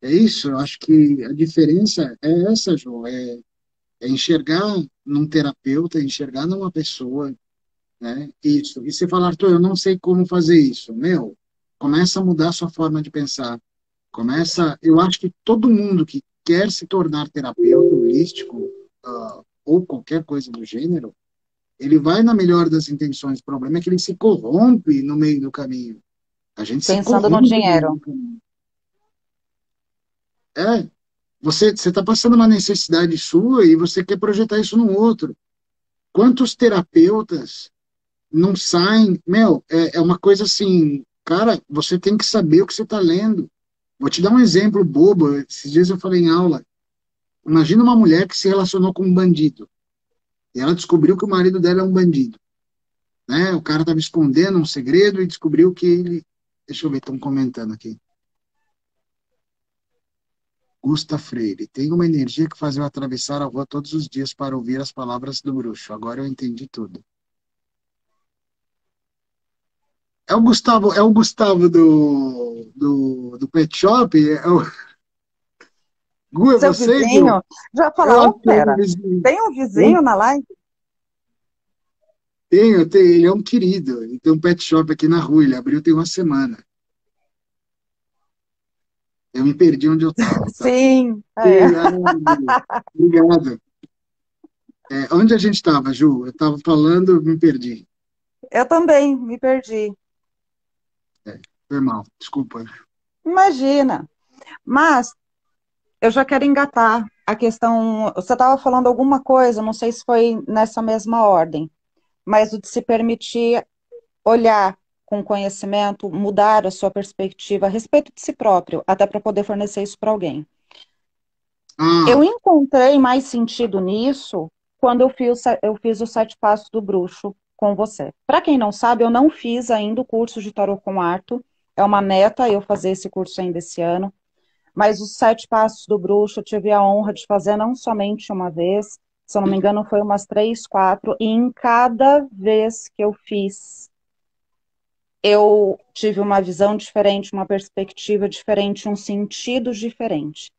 É isso, eu acho que a diferença é essa, João, é enxergar num terapeuta, enxergar numa pessoa, né? Isso. E você fala, Arthur, eu não sei como fazer isso. Meu, começa a mudar a sua forma de pensar. Eu acho que todo mundo que quer se tornar terapeuta holístico, ou qualquer coisa do gênero, ele vai na melhor das intenções. O problema é que ele se corrompe no meio do caminho. A gente se Pensando no corrompe no meio dinheiro. do caminho. É, você está passando uma necessidade sua e você quer projetar isso no outro. Quantos terapeutas não saem? Meu, é uma coisa assim, cara, você tem que saber o que você está lendo. Vou te dar um exemplo bobo. Esses dias eu falei em aula. Imagina uma mulher que se relacionou com um bandido. E ela descobriu que o marido dela é um bandido. Né? O cara estava escondendo um segredo e descobriu que ele. Deixa eu ver, estão comentando aqui. Gusta Freire. Tem uma energia que faz eu atravessar a rua todos os dias para ouvir as palavras do bruxo. Agora eu entendi tudo. É o Gustavo do Pet Shop? Gu, é Seu você, Gu? vizinho, já Eu falar, acho oh, que é o pera, vizinho. tem um vizinho na live? Tenho, ele é um querido. Ele tem um pet shop aqui na rua, ele abriu tem uma semana. Eu me perdi onde eu estava, tá? Sim, é. E, obrigado. Onde a gente estava, Ju? Eu estava falando, me perdi. Eu também me perdi. Foi mal, desculpa. Imagina. Mas eu já quero engatar a questão. Você estava falando alguma coisa, não sei se foi nessa mesma ordem, mas o de se permitir olhar com conhecimento, mudar a sua perspectiva a respeito de si próprio, até para poder fornecer isso para alguém. Ah, Eu encontrei mais sentido nisso quando eu fiz os 7 passos do bruxo com você. Para quem não sabe, eu não fiz ainda o curso de tarô com Arto. É uma meta eu fazer esse curso ainda esse ano. Mas os 7 passos do bruxo eu tive a honra de fazer não somente uma vez, se eu não me engano foi umas 3, 4, e em cada vez que eu fiz, eu tive uma visão diferente, uma perspectiva diferente, um sentido diferente.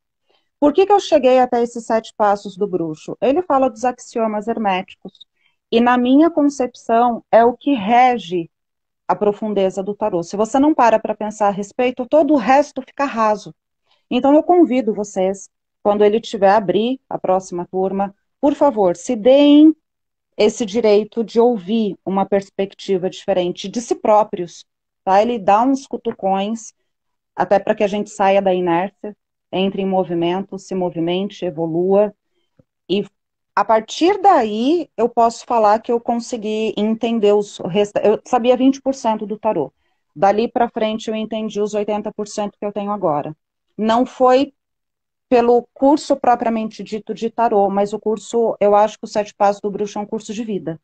Por que eu cheguei até esses 7 passos do bruxo? Ele fala dos axiomas herméticos, e na minha concepção é o que rege a profundeza do tarô. Se você não para pensar a respeito, todo o resto fica raso. Então eu convido vocês, quando ele tiver abrir a próxima turma, por favor, se deem esse direito de ouvir uma perspectiva diferente de si próprios, tá? Ele dá uns cutucões, até para que a gente saia da inércia, entre em movimento, se movimente, evolua, e a partir daí eu posso falar que eu consegui entender eu sabia 20% do tarô. Dali para frente eu entendi os 80% que eu tenho agora. Não foi pelo curso propriamente dito de tarô, mas o curso, eu acho que o 7 passos do bruxo é um curso de vida.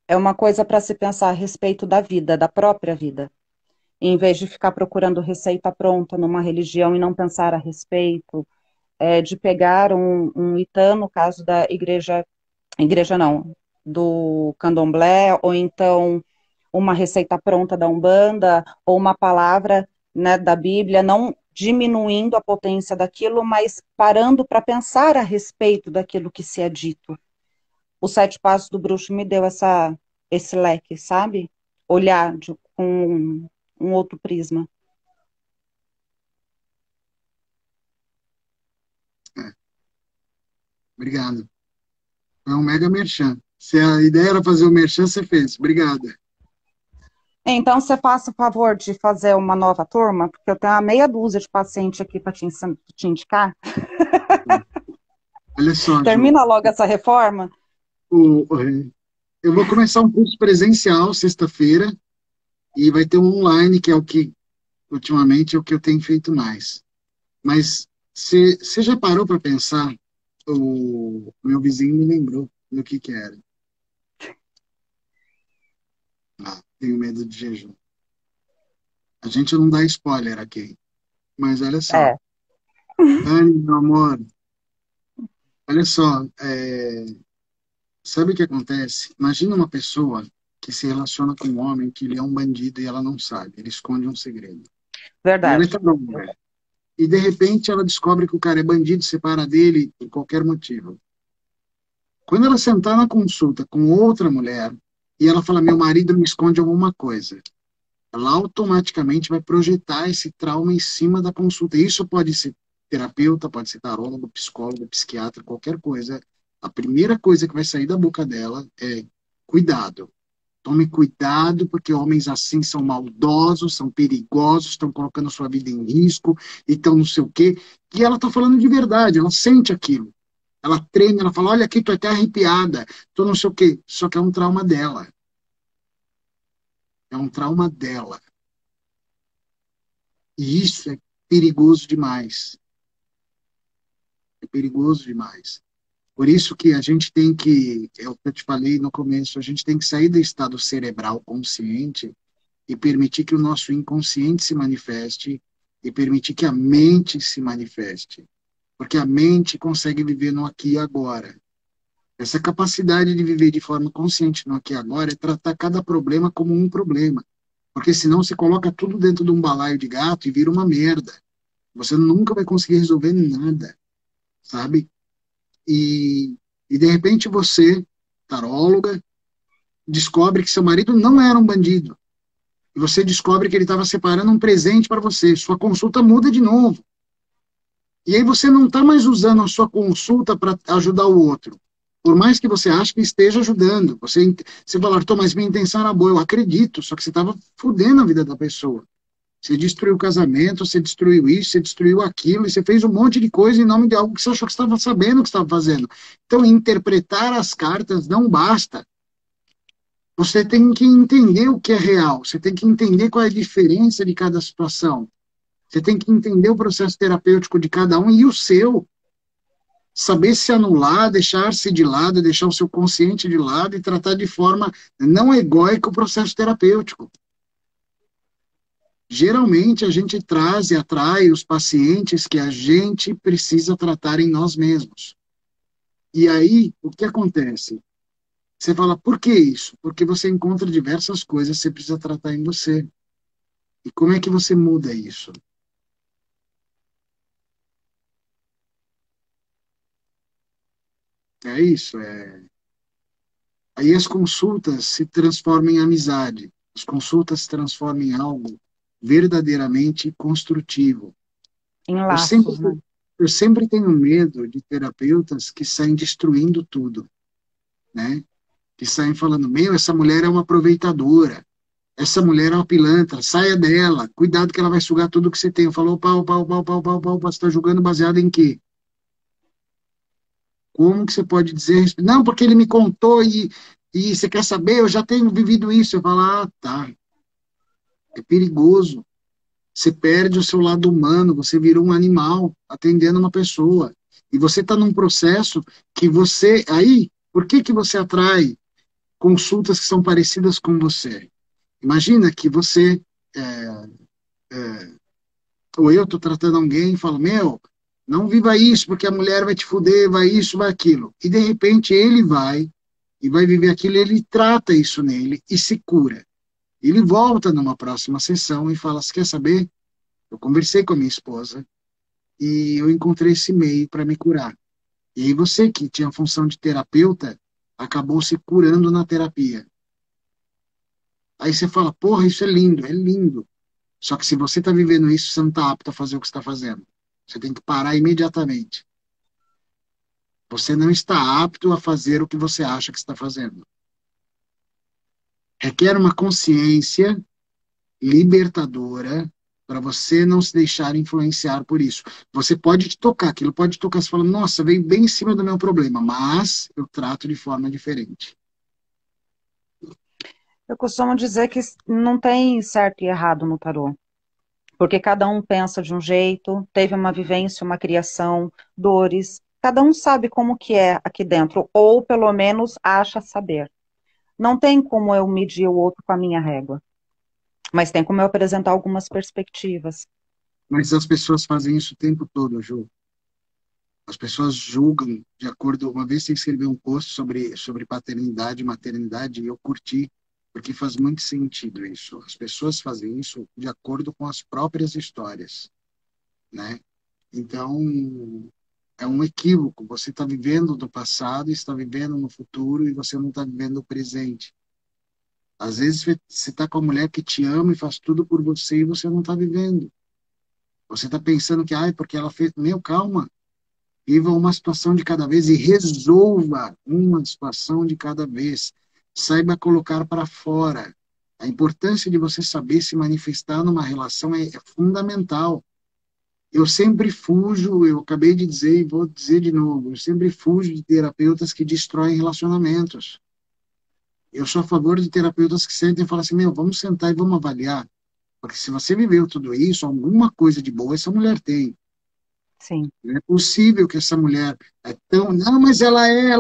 É uma coisa para se pensar a respeito da vida, da própria vida. Em vez de ficar procurando receita pronta numa religião e não pensar a respeito, de pegar um Itã, no caso da igreja não, do candomblé, ou então uma receita pronta da Umbanda, ou uma palavra, né, da Bíblia, não diminuindo a potência daquilo, mas parando para pensar a respeito daquilo que se é dito. Os 7 passos do bruxo me deu esse leque, sabe? Olhar com um outro prisma. é, obrigado. Foi um mega merchan. Se a ideia era fazer o merchan, você fez. Obrigado. Então, você faça o favor de fazer uma nova turma, porque eu tenho uma meia dúzia de pacientes aqui para te indicar. Olha só, Ju. Termina logo essa reforma. Eu vou começar um curso presencial sexta-feira e vai ter um online, que é o que, ultimamente, é o que eu tenho feito mais. Mas você já parou para pensar? O meu vizinho me lembrou do que era. Ah, tenho medo de jejum. A gente não dá spoiler aqui, mas olha só. É, Dani, meu amor, olha só. Sabe o que acontece? Imagina uma pessoa que se relaciona com um homem que ele é um bandido e ela não sabe. Ele esconde um segredo. E ela é verdade. caramba. E de repente ela descobre que o cara é bandido, separa dele por qualquer motivo. Quando ela sentar na consulta com outra mulher e ela fala, meu marido me esconde alguma coisa, ela automaticamente vai projetar esse trauma em cima da consulta. Isso pode ser terapeuta, pode ser tarólogo, psicólogo, psiquiatra, qualquer coisa. A primeira coisa que vai sair da boca dela é cuidado. Tome cuidado, porque homens assim são maldosos, são perigosos, estão colocando sua vida em risco, então não sei o quê. E ela está falando de verdade, ela sente aquilo. Ela treme, ela fala, olha aqui, tô até arrepiada, tô não sei o quê. Só que é um trauma dela. É um trauma dela. E isso é perigoso demais. É perigoso demais. Por isso que a gente tem que, é o que eu te falei no começo, a gente tem que sair do estado cerebral consciente e permitir que o nosso inconsciente se manifeste e permitir que a mente se manifeste. Porque a mente consegue viver no aqui e agora. Essa capacidade de viver de forma consciente no aqui e agora é tratar cada problema como um problema. Porque senão você coloca tudo dentro de um balaio de gato e vira uma merda. Você nunca vai conseguir resolver nada, sabe? E de repente você, taróloga, descobre que seu marido não era um bandido. E você descobre que ele estava separando um presente para você. Sua consulta muda de novo. E aí você não está mais usando a sua consulta para ajudar o outro. Por mais que você ache que esteja ajudando. Você fala, Arthur, mas minha intenção era boa. Eu acredito, só que você estava fudendo a vida da pessoa. Você destruiu o casamento, você destruiu isso, você destruiu aquilo, e você fez um monte de coisa em nome de algo que você achou que estava sabendo o que estava fazendo. Então, interpretar as cartas não basta. Você tem que entender o que é real, você tem que entender qual é a diferença de cada situação. Você tem que entender o processo terapêutico de cada um e o seu. Saber se anular, deixar-se de lado, deixar o seu consciente de lado e tratar de forma não egóica o processo terapêutico. Geralmente a gente traz e atrai os pacientes que a gente precisa tratar em nós mesmos. E aí, o que acontece? Você fala, por que isso? Porque você encontra diversas coisas que você precisa tratar em você. E como é que você muda isso? É isso, é. Aí as consultas se transformam em amizade. As consultas se transformam em algo verdadeiramente construtivo. Em Eu sempre, laços, né? eu sempre tenho medo de terapeutas que saem destruindo tudo, né? Que saem falando, meu, essa mulher é uma aproveitadora, essa mulher é uma pilantra, saia dela, cuidado que ela vai sugar tudo que você tem. Eu falo, opa, opa, opa, opa, opa, opa, opa, você está julgando baseado em quê? Como que você pode dizer, não, porque ele me contou e você quer saber, eu já tenho vivido isso. Eu falo, ah, tá, é perigoso. Você perde o seu lado humano, você virou um animal atendendo uma pessoa. E você está num processo que você, aí, por que que você atrai consultas que são parecidas com você? Imagina que você, é, ou eu estou tratando alguém e falo, meu, não viva isso, porque a mulher vai te fuder, vai isso, vai aquilo. E de repente ele vai e vai viver aquilo, ele trata isso nele e se cura. Ele volta numa próxima sessão e fala, você quer saber? Eu conversei com a minha esposa e eu encontrei esse meio para me curar. E aí você que tinha a função de terapeuta, acabou se curando na terapia. Aí você fala, porra, isso é lindo, é lindo. Só que se você está vivendo isso, você não está apto a fazer o que está fazendo. Você tem que parar imediatamente. Você não está apto a fazer o que você acha que está fazendo. Requer uma consciência libertadora para você não se deixar influenciar por isso. Você pode te tocar, aquilo pode te tocar, você fala, nossa, veio bem em cima do meu problema, mas eu trato de forma diferente. Eu costumo dizer que não tem certo e errado no tarô, porque cada um pensa de um jeito, teve uma vivência, uma criação, dores, cada um sabe como que é aqui dentro, ou pelo menos acha saber. Não tem como eu medir o outro com a minha régua, mas tem como eu apresentar algumas perspectivas. Mas as pessoas fazem isso o tempo todo, Ju. As pessoas julgam de acordo. Uma vez você escreveu um post sobre paternidade e maternidade e eu curti, porque faz muito sentido isso. As pessoas fazem isso de acordo com as próprias histórias, né? Então, é um equívoco. Você está vivendo do passado, está vivendo no futuro e você não está vivendo o presente. Às vezes você está com a mulher que te ama e faz tudo por você e você não está vivendo. Você está pensando que, ai, porque ela fez. Meu, calma. Viva uma situação de cada vez e resolva uma situação de cada vez. Saiba colocar para fora. A importância de você saber se manifestar numa relação é fundamental. Eu sempre fujo, eu acabei de dizer e vou dizer de novo, eu sempre fujo de terapeutas que destroem relacionamentos. Eu sou a favor de terapeutas que sentem e falam assim, meu, vamos sentar e vamos avaliar. Porque se você viveu tudo isso, alguma coisa de boa essa mulher tem. Sim. Não é possível que essa mulher é tão. Não, mas ela é.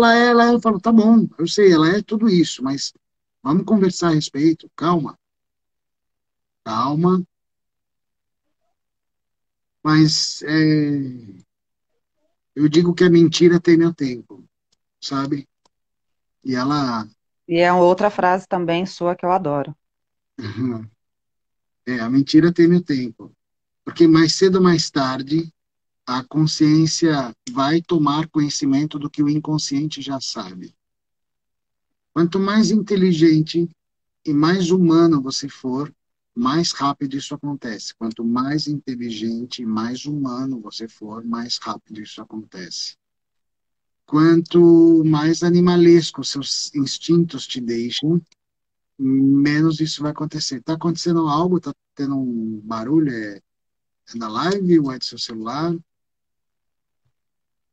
Eu falo, tá bom, eu sei, ela é tudo isso, mas vamos conversar a respeito. Calma, calma. Mas eu digo que a mentira tem meu tempo, sabe? E ela. E é outra frase também sua que eu adoro. A mentira tem meu tempo. Porque mais cedo ou mais tarde, a consciência vai tomar conhecimento do que o inconsciente já sabe. Quanto mais inteligente e mais humano você for, mais rápido isso acontece. Quanto mais inteligente e mais humano você for, mais rápido isso acontece. quanto mais animalesco os seus instintos te deixam, menos isso vai acontecer. Está acontecendo algo? Está tendo um barulho? É da live ou é do seu celular?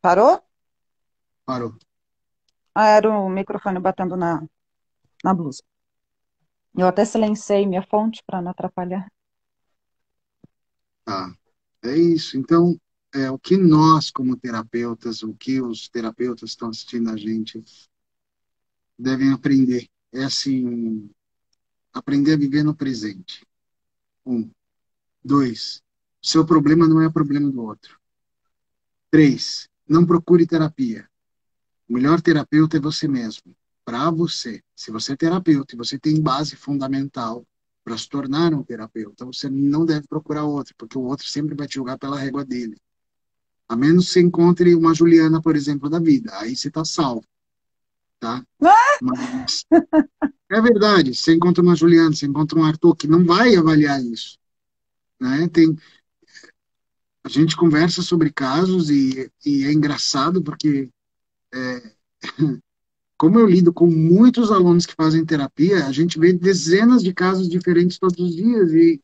Parou? Parou. Ah, era o microfone batendo na blusa. Eu até silenciei minha fonte para não atrapalhar. Tá. É isso. Então, o que nós, como terapeutas, o que os terapeutas estão assistindo a gente devem aprender é assim, aprender a viver no presente. Um. Dois, seu problema não é o problema do outro. Três, não procure terapia. O melhor terapeuta é você mesmo, para você. Se você é terapeuta e você tem base fundamental para se tornar um terapeuta, você não deve procurar outro, porque o outro sempre vai te julgar pela régua dele. A menos que você encontre uma Juliana, por exemplo, da vida. Aí você está salvo, tá? Mas é verdade, você encontra uma Juliana, você encontra um Arthur que não vai avaliar isso, né? A gente conversa sobre casos e é engraçado porque como eu lido com muitos alunos que fazem terapia, a gente vê dezenas de casos diferentes todos os dias. E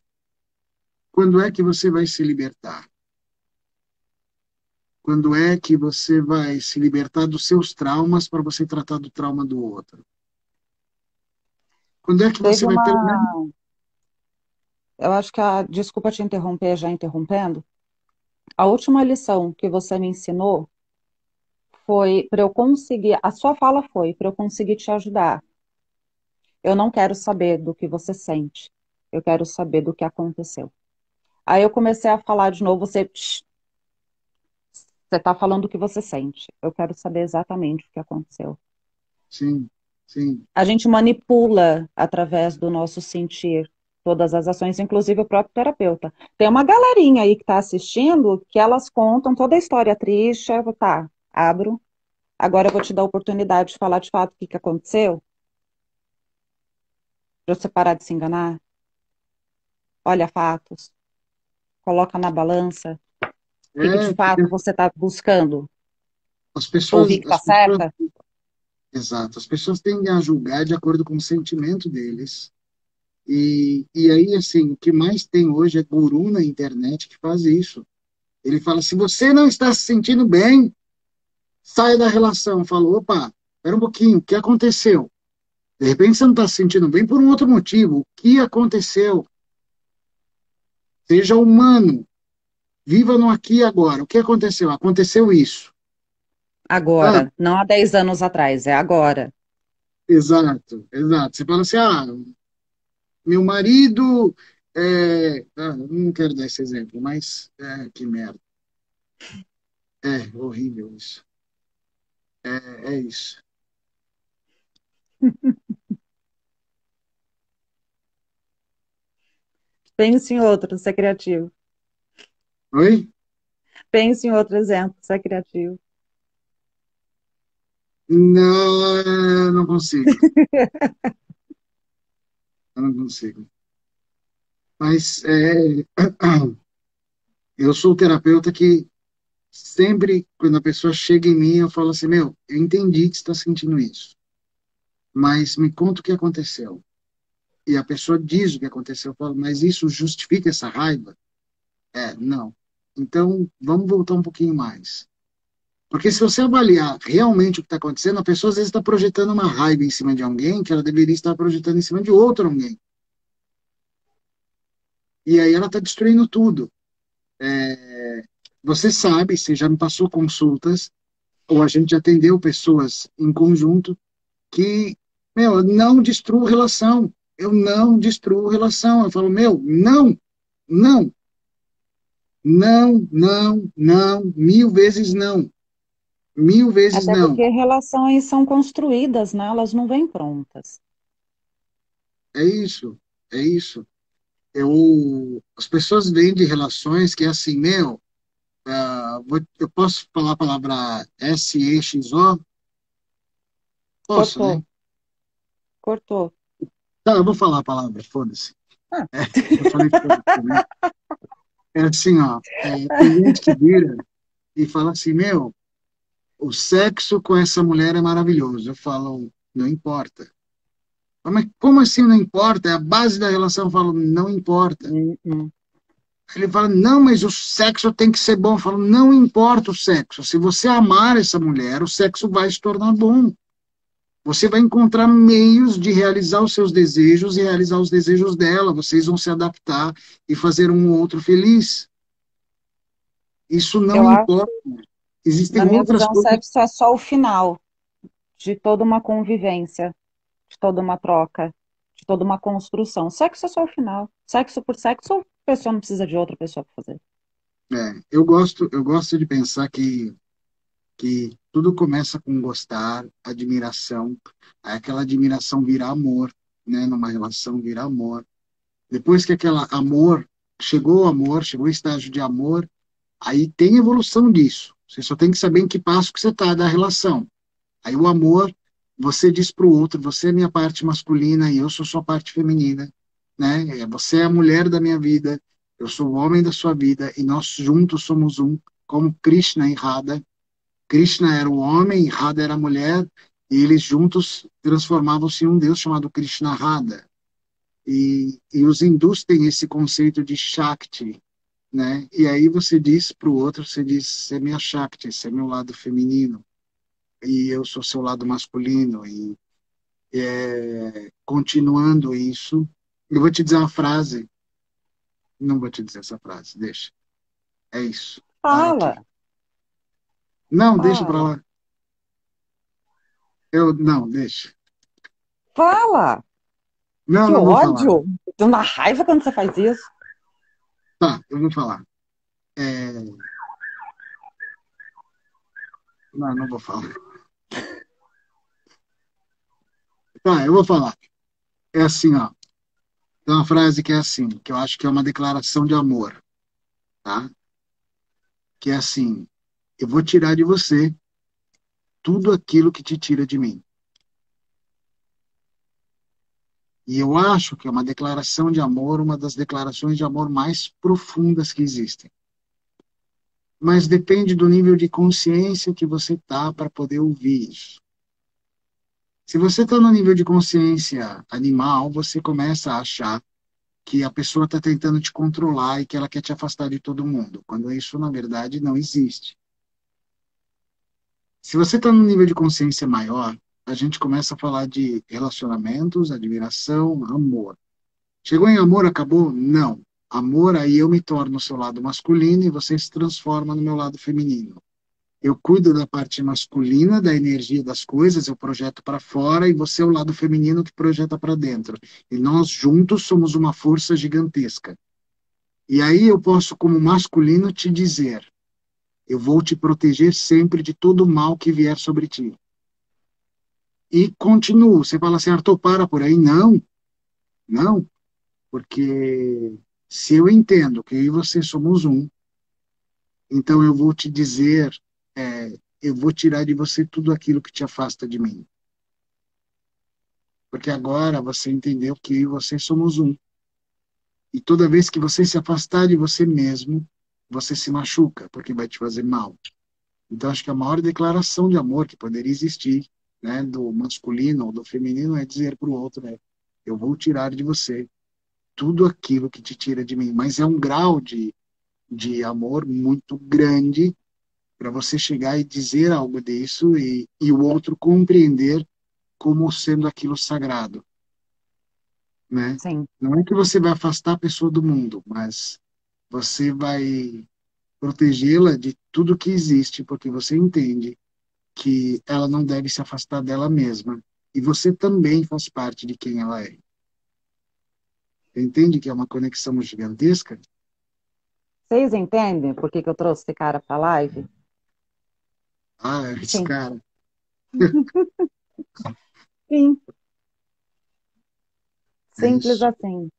quando é que você vai se libertar? Quando é que você vai se libertar dos seus traumas para você tratar do trauma do outro? Quando é que você Teve vai, pelo menos... uma. Eu acho que desculpa te interromper, já interrompendo. A última lição que você me ensinou foi para eu conseguir. A sua fala foi para eu conseguir te ajudar. Eu não quero saber do que você sente. Eu quero saber do que aconteceu. Aí eu comecei a falar de novo, você está falando o que você sente. Eu quero saber exatamente o que aconteceu. Sim, sim, A gente manipula através do nosso sentir todas as ações, inclusive o próprio terapeuta. Tem uma galerinha aí que está assistindo que elas contam toda a história triste. Eu vou, tá, abro. Agora eu vou te dar a oportunidade de falar de fato o que que aconteceu, para você parar de se enganar. Olha fatos, coloca na balança. O que que de porque fato você está buscando? as pessoas, Ouvir que está certa? exato, as pessoas tendem a julgar de acordo com o sentimento deles. E aí, assim, o que mais tem hoje é guru na internet que faz isso. Ele fala, se você não está se sentindo bem, saia da relação. Falou, opa, espera um pouquinho, o que aconteceu? De repente você não está se sentindo bem por um outro motivo. O que aconteceu? Seja humano, viva no aqui e agora. O que aconteceu? Aconteceu isso. Ah, Agora, não há 10 anos atrás, é agora. exato, exato. Você fala assim, meu marido, não quero dar esse exemplo, mas que merda. É horrível isso. É isso. Pense em outro, ser criativo. Oi? Pense em outro exemplo, ser criativo. Não, eu não consigo. Eu não consigo. Mas eu sou o terapeuta que sempre, quando a pessoa chega em mim, eu falo assim, meu, eu entendi que você está sentindo isso, mas me conta o que aconteceu. E a pessoa diz o que aconteceu, eu falo, mas isso justifica essa raiva? Não. Então, vamos voltar um pouquinho mais. Porque se você avaliar realmente o que está acontecendo, a pessoa às vezes está projetando uma raiva em cima de alguém que ela deveria estar projetando em cima de outro alguém. E aí ela está destruindo tudo. Você sabe, você já me passou consultas, ou a gente já atendeu pessoas em conjunto, que, meu, eu não destruo relação. Eu não destruo relação. Eu falo, meu, não, não, não, não, não, mil vezes não. Mil vezes Até não. porque relações são construídas, né? Elas não vêm prontas. É isso, é isso. As pessoas vêm de relações que é assim, meu, eu posso falar a palavra SEXO? Posso, Cortou, né? cortou. Tá, eu vou falar a palavra, foda-se. Ah, Eu falei foda-se também. É assim, ó, tem gente que vira e fala assim, meu, o sexo com essa mulher é maravilhoso. Eu falo, não importa. Mas como assim não importa? É a base da relação. Eu falo, não importa. Uhum. Ele fala, não, mas o sexo tem que ser bom. Eu falo, não importa o sexo. Se você amar essa mulher, o sexo vai se tornar bom. Você vai encontrar meios de realizar os seus desejos e realizar os desejos dela. Vocês vão se adaptar e fazer um ou outro feliz. Isso não Eu acho, importa. na Existem minha outras visão, coisas. sexo é só o final de toda uma convivência, de toda uma troca, de toda uma construção. Sexo é só o final. Sexo por sexo, a pessoa não precisa de outra pessoa para fazer. Eu gosto de pensar que tudo começa com gostar, admiração, aí aquela admiração vira amor, né? Numa relação vira amor. Depois que aquela amor, chegou o estágio de amor, aí tem evolução disso. Você só tem que saber em que passo que você está da relação. Aí o amor, você diz para o outro, você é minha parte masculina e eu sou sua parte feminina, né? Você é a mulher da minha vida, eu sou o homem da sua vida e nós juntos somos um, como Krishna e Radha. Krishna era o homem, Radha era a mulher, e eles juntos transformavam-se em um deus chamado Krishna Radha. E os hindus têm esse conceito de Shakti, né? E aí você diz para o outro, você diz, você é minha Shakti, você é meu lado feminino, e eu sou seu lado masculino, e continuando isso, eu vou te dizer uma frase, não vou te dizer essa frase, deixa, é isso, para Fala, aqui. Não, deixa para fala, lá, não, deixa. fala. Não, Que não vou falar. ódio! Tô na raiva quando você faz isso. Tá, eu vou falar. É, não, não vou falar. Tá, eu vou falar. É assim, ó. Tem uma frase que é assim, que eu acho que é uma declaração de amor, tá? Que é assim: eu vou tirar de você tudo aquilo que te tira de mim. E eu acho que é uma declaração de amor, uma das declarações de amor mais profundas que existem. Mas depende do nível de consciência que você tá para poder ouvir isso. Se você está no nível de consciência animal, você começa a achar que a pessoa está tentando te controlar e que ela quer te afastar de todo mundo, quando isso, na verdade, não existe. Se você está num nível de consciência maior, a gente começa a falar de relacionamentos, admiração, amor. Chegou em amor, acabou? Não. Amor, aí eu me torno o seu lado masculino e você se transforma no meu lado feminino. Eu cuido da parte masculina, da energia das coisas, eu projeto para fora e você é o lado feminino que projeta para dentro. E nós juntos somos uma força gigantesca. E aí eu posso, como masculino, te dizer: eu vou te proteger sempre de todo o mal que vier sobre ti. E continuo. Você fala assim, Arthur, para por aí. Não, não, porque se eu entendo que eu e você somos um, então eu vou te dizer, eu vou tirar de você tudo aquilo que te afasta de mim. Porque agora você entendeu que eu e você somos um. E toda vez que você se afastar de você mesmo, você se machuca, porque vai te fazer mal. Então, acho que a maior declaração de amor que poderia existir, né, do masculino ou do feminino, é dizer para o outro, né, eu vou tirar de você tudo aquilo que te tira de mim. Mas é um grau de amor muito grande para você chegar e dizer algo disso e o outro compreender como sendo aquilo sagrado, né? Sim. Não é que você vai afastar a pessoa do mundo, mas você vai protegê-la de tudo que existe, porque você entende que ela não deve se afastar dela mesma. E você também faz parte de quem ela é. Entende que é uma conexão gigantesca? Vocês entendem por que que eu trouxe esse cara pra live? Ah, esse Sim. cara. Sim. É Simples isso. assim.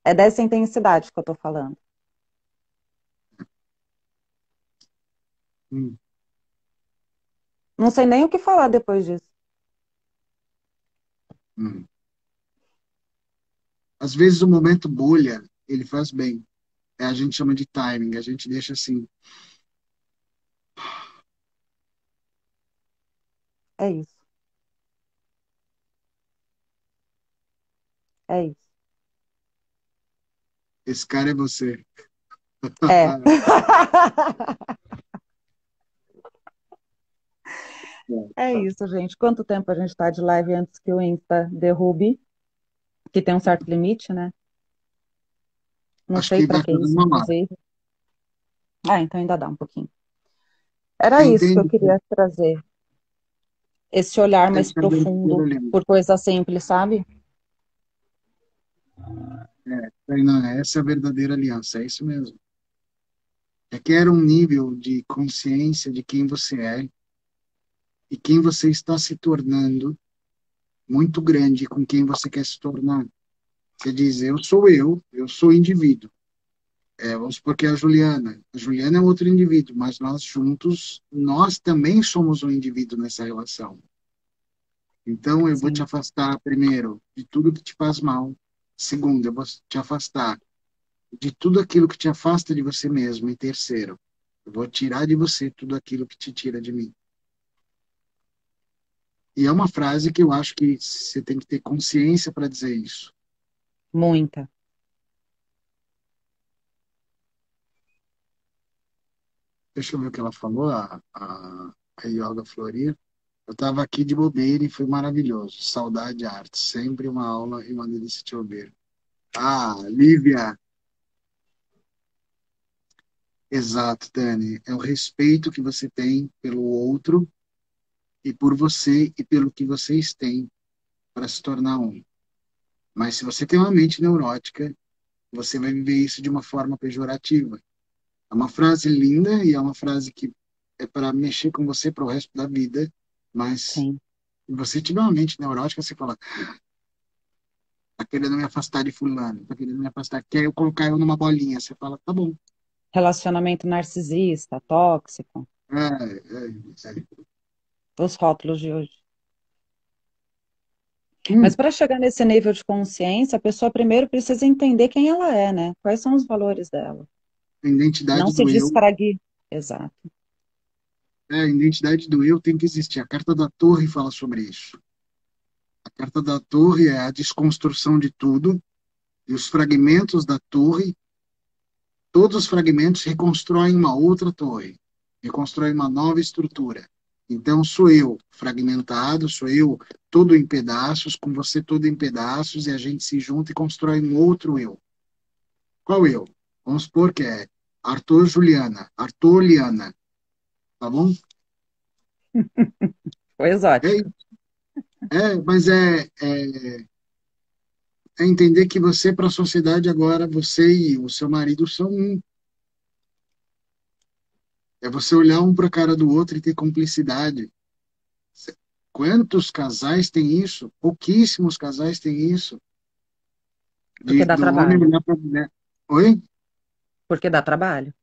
É dessa intensidade que eu tô falando. Hum, Não sei nem o que falar depois disso. hum. Às vezes o momento bolha, ele faz bem. A gente chama de timing, a gente deixa assim, É isso. É isso. Esse cara é você. É. É isso, gente. Quanto tempo a gente está de live antes que o Insta derrube? Que tem um certo limite, né? Não Acho sei que para vai que fazer isso, uma hora. inclusive. Ah, então ainda dá um pouquinho. Era isso que eu Entende? queria trazer. Esse olhar mais Essa é a verdadeira profundo aliança. por coisa simples, sabe? Tainá, essa é a verdadeira aliança, é isso mesmo. Requer um nível de consciência de quem você é e quem você está se tornando muito grande com quem você quer se tornar. Quer dizer, eu sou indivíduo. Vamos supor que é a Juliana. A Juliana é outro indivíduo, mas nós juntos, nós também somos um indivíduo nessa relação. Então, eu vou te Sim. afastar, primeiro, de tudo que te faz mal. Segundo, eu vou te afastar de tudo aquilo que te afasta de você mesmo. E terceiro, eu vou tirar de você tudo aquilo que te tira de mim. E é uma frase que eu acho que você tem que ter consciência para dizer isso. Muita. Deixa eu ver o que ela falou, a Yoga Florir. Eu estava aqui de bobeira e foi maravilhoso. Saudade, arte. Sempre uma aula e uma delícia te ouvir. Ah, Lívia. Exato, Dani. É o respeito que você tem pelo outro e por você e pelo que vocês têm para se tornar um. Mas se você tem uma mente neurótica, você vai viver isso de uma forma pejorativa. É uma frase linda e é uma frase que é para mexer com você para o resto da vida, mas Sim. se você tiver uma mente neurótica, você fala, tá querendo me afastar de fulano, tá querendo me afastar, quer eu colocar eu numa bolinha. Você fala, tá bom. Relacionamento narcisista, tóxico, É. os rótulos de hoje. Hum, Mas para chegar nesse nível de consciência, a pessoa primeiro precisa entender quem ela é, né? Quais são os valores dela. a Não identidade se do eu, descrague. Exato. a identidade do eu tem que existir. A carta da Torre fala sobre isso. A carta da Torre é a desconstrução de tudo e os fragmentos da torre, todos os fragmentos reconstroem uma outra torre, reconstroem uma nova estrutura. Então, sou eu fragmentado, sou eu todo em pedaços, com você todo em pedaços, e a gente se junta e constrói um outro eu. Qual eu? Vamos supor que é Arthur Juliana, Arthur Liana, tá bom? Foi exótico. Mas é entender que você, para a sociedade agora, você e o seu marido são um. É você olhar um para a cara do outro e ter cumplicidade. Quantos casais têm isso? Pouquíssimos casais têm isso. Porque dá Do homem trabalho. olhar para a mulher. Oi? Porque dá trabalho.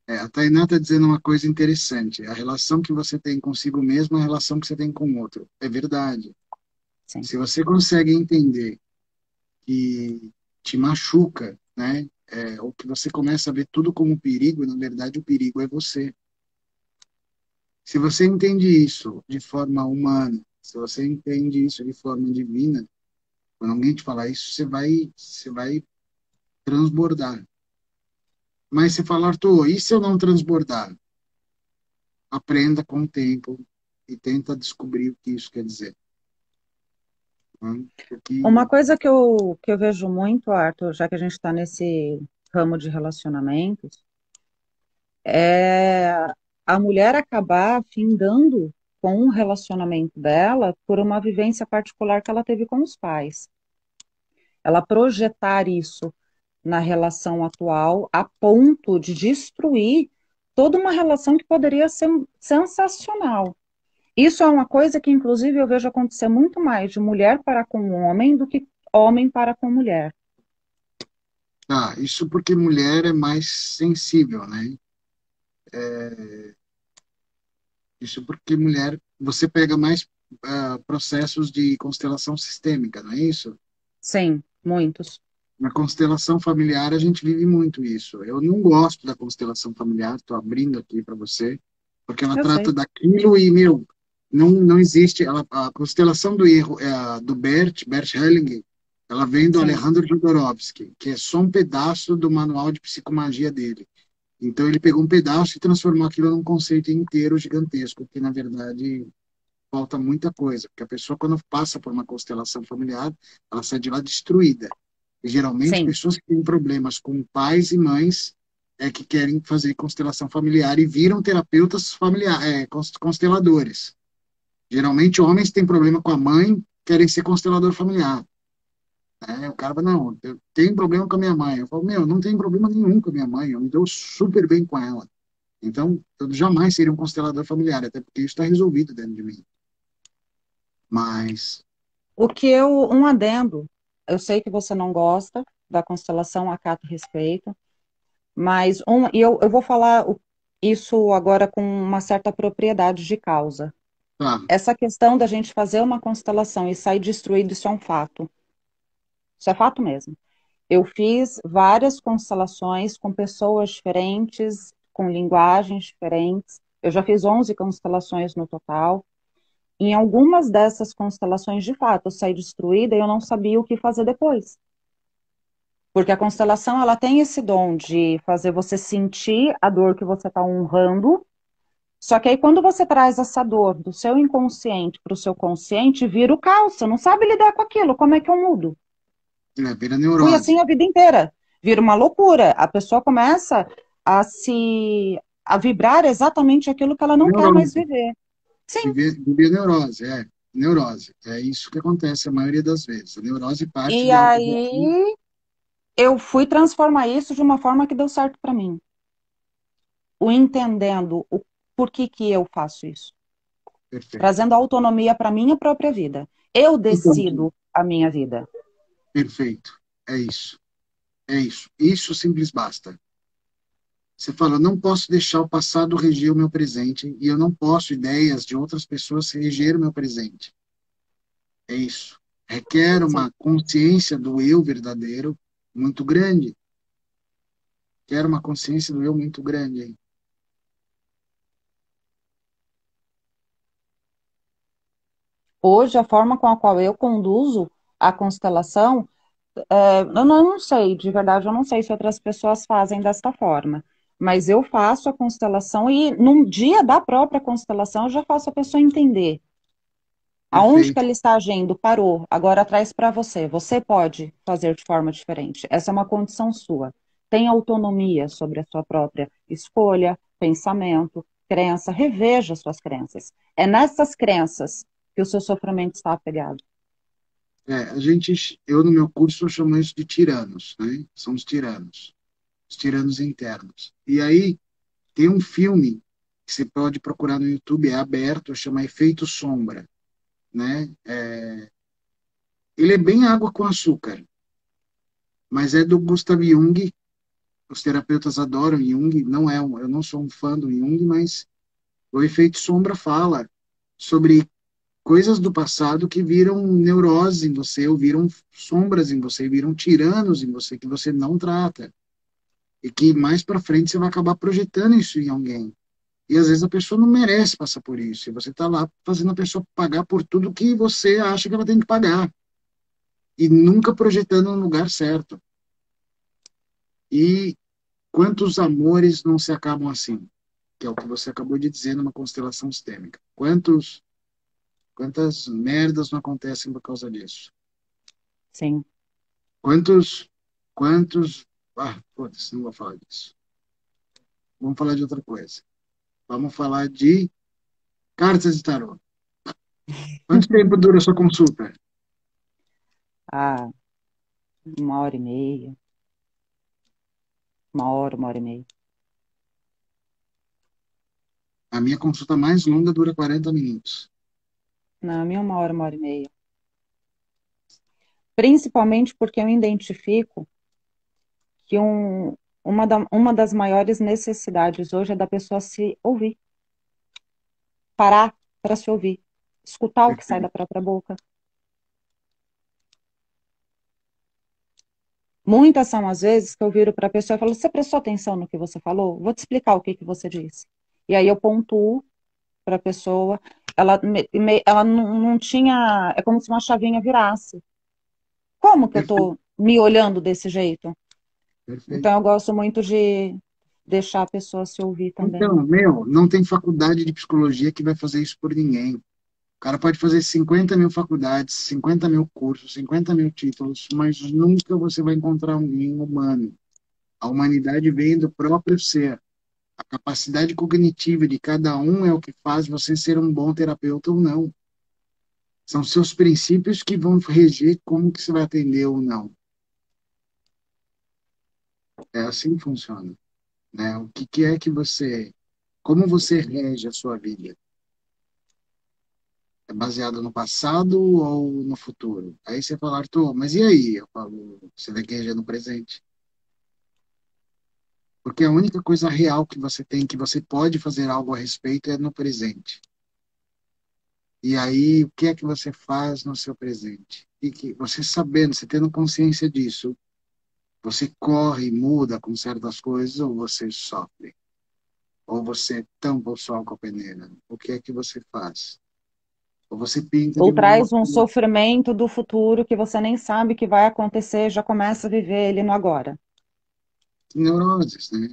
A Tainá está dizendo uma coisa interessante. A relação que você tem consigo mesmo é a relação que você tem com o outro. É verdade. Sim. Se você consegue entender que te machuca, né? Ou que você começa a ver tudo como perigo, e na verdade o perigo é você. Se você entende isso de forma humana, se você entende isso de forma divina, quando alguém te falar isso, você vai transbordar. Mas se falar, Arthur, e se eu não transbordar? Aprenda com o tempo e tenta descobrir o que isso quer dizer. Né? Uma Porque, coisa que eu vejo muito, Arthur, já que a gente está nesse ramo de relacionamentos, é a mulher acabar findando com o relacionamento dela por uma vivência particular que ela teve com os pais. Ela projetar isso na relação atual a ponto de destruir toda uma relação que poderia ser sensacional. Isso é uma coisa que, inclusive, eu vejo acontecer muito mais de mulher para com homem do que homem para com mulher. isso porque mulher é mais sensível, né? Isso porque mulher, você pega mais processos de constelação sistêmica, não é isso? Sim, muitos. Na constelação familiar, a gente vive muito isso. Eu não gosto da constelação familiar, estou abrindo aqui para você, porque ela Eu trata sei. daquilo e, meu, não existe. A constelação do erro do Bert Hellinger, ela vem do Sim, Alejandro Jodorowsky, que é só um pedaço do manual de psicomagia dele. Então, ele pegou um pedaço e transformou aquilo num conceito inteiro gigantesco, que, na verdade, falta muita coisa, porque a pessoa, quando passa por uma constelação familiar, ela sai de lá destruída. E, geralmente, sim. pessoas que têm problemas com pais e mães que querem fazer constelação familiar e viram terapeutas consteladores. Geralmente, homens têm problema com a mãe, querem ser constelador familiar. O cara fala, não, eu tenho problema com a minha mãe. Eu falo, meu, não tenho problema nenhum com a minha mãe, eu me dou super bem com ela. Então, eu jamais seria um constelador familiar, até porque isso está resolvido dentro de mim. Mas, Um adendo, eu sei que você não gosta da constelação, acato e respeito, mas eu vou falar isso agora com uma certa propriedade de causa. tá, Essa questão da gente fazer uma constelação e sair destruído, isso é um fato. Isso é fato mesmo. Eu fiz várias constelações com pessoas diferentes, com linguagens diferentes. Eu já fiz 11 constelações no total. Em algumas dessas constelações, de fato, eu saí destruída e eu não sabia o que fazer depois. Porque a constelação, ela tem esse dom de fazer você sentir a dor que você está honrando. Só que aí, quando você traz essa dor do seu inconsciente para o seu consciente, vira o caos. Você não sabe lidar com aquilo. Como é que eu mudo? vira Fui neurose. assim a vida inteira. Vira uma loucura. A pessoa começa a vibrar exatamente aquilo que ela não quer mais Neurose. viver. Sim. Viver neurose, neurose. É isso que acontece a maioria das vezes. A neurose parte E de algo ruim. aí eu fui transformar isso de uma forma que deu certo para mim. O entendendo o porquê que eu faço isso. Perfeito. Trazendo autonomia para minha própria vida. Eu Então, decido a minha vida. perfeito. É isso. É isso. Isso simples basta. Você fala, não posso deixar o passado reger o meu presente e eu não posso ideias de outras pessoas reger o meu presente. É isso. Requer Sim. uma consciência do eu verdadeiro muito grande. Requer uma consciência do eu muito grande. Hein? Hoje, a forma com a qual eu conduzo a constelação, eu não sei, de verdade, eu não sei se outras pessoas fazem desta forma. Mas eu faço a constelação e no dia da própria constelação eu já faço a pessoa entender aonde que Perfeito. ela está agindo, parou, agora traz para você. Você pode fazer de forma diferente. Essa é uma condição sua. Tem autonomia sobre a sua própria escolha, pensamento, crença. Reveja suas crenças. É nessas crenças que o seu sofrimento está apegado. Eu no meu curso eu chamo isso de tiranos, né? São os tiranos internos. E aí tem um filme que você pode procurar no YouTube, é aberto, chama Efeito Sombra, né? Ele é bem água com açúcar, mas é do Gustav Jung. Os terapeutas adoram Jung, eu não sou um fã do Jung, mas o Efeito Sombra fala sobre coisas do passado que viram neurose em você, ou viram sombras em você, viram tiranos em você que você não trata. E que mais para frente você vai acabar projetando isso em alguém. E às vezes a pessoa não merece passar por isso. E você está lá fazendo a pessoa pagar por tudo que você acha que ela tem que pagar. E nunca projetando no lugar certo. E quantos amores não se acabam assim? Que é o que você acabou de dizer numa constelação sistêmica. Quantas merdas não acontecem por causa disso? Sim. Quantos, quantos, foda-se, não vou falar disso. Vamos falar de outra coisa. Vamos falar de cartas de tarô. Quanto tempo dura a sua consulta? Ah, 1 hora e meia, 1 hora, 1 hora e meia. A minha consulta mais longa dura 40 minutos. Não, a minha 1 hora, 1 hora e meia. Principalmente porque eu identifico que uma das maiores necessidades hoje é da pessoa se ouvir, parar para se ouvir, escutar o que sai da Perfeito. própria boca. Muitas são as vezes que eu viro para a pessoa e falo: você prestou atenção no que você falou? Vou te explicar o que que você disse. E aí eu pontuo para a pessoa, ela não tinha, é como se uma chavinha virasse. Como que eu Perfeito, tô me olhando desse jeito? Então perfeito. eu gosto muito de deixar a pessoa se ouvir também. Então, meu, não tem faculdade de psicologia que vai fazer isso por ninguém. O cara pode fazer 50 mil faculdades, 50 mil cursos, 50 mil títulos, mas nunca você vai encontrar alguém humano. A humanidade vem do próprio ser. A capacidade cognitiva de cada um é o que faz você ser um bom terapeuta ou não. São seus princípios que vão reger como que você vai atender ou não. É assim que funciona, né? O que que é que você, como você rege a sua vida? É baseado no passado ou no futuro? Aí você fala, Arthur, mas e aí? Eu falo, você tem que reger no presente. Porque a única coisa real que você tem, que você pode fazer algo a respeito, é no presente. E aí, o que é que você faz no seu presente? E que você sabendo, você tendo consciência disso, você corre e muda com certas coisas ou você sofre? Ou você tampa o sol com a peneira? O que é que você faz? Ou você pinta de Ou uma traz um cor. sofrimento do futuro que você nem sabe que vai acontecer, já começa a viver ele no agora. Neuroses, né?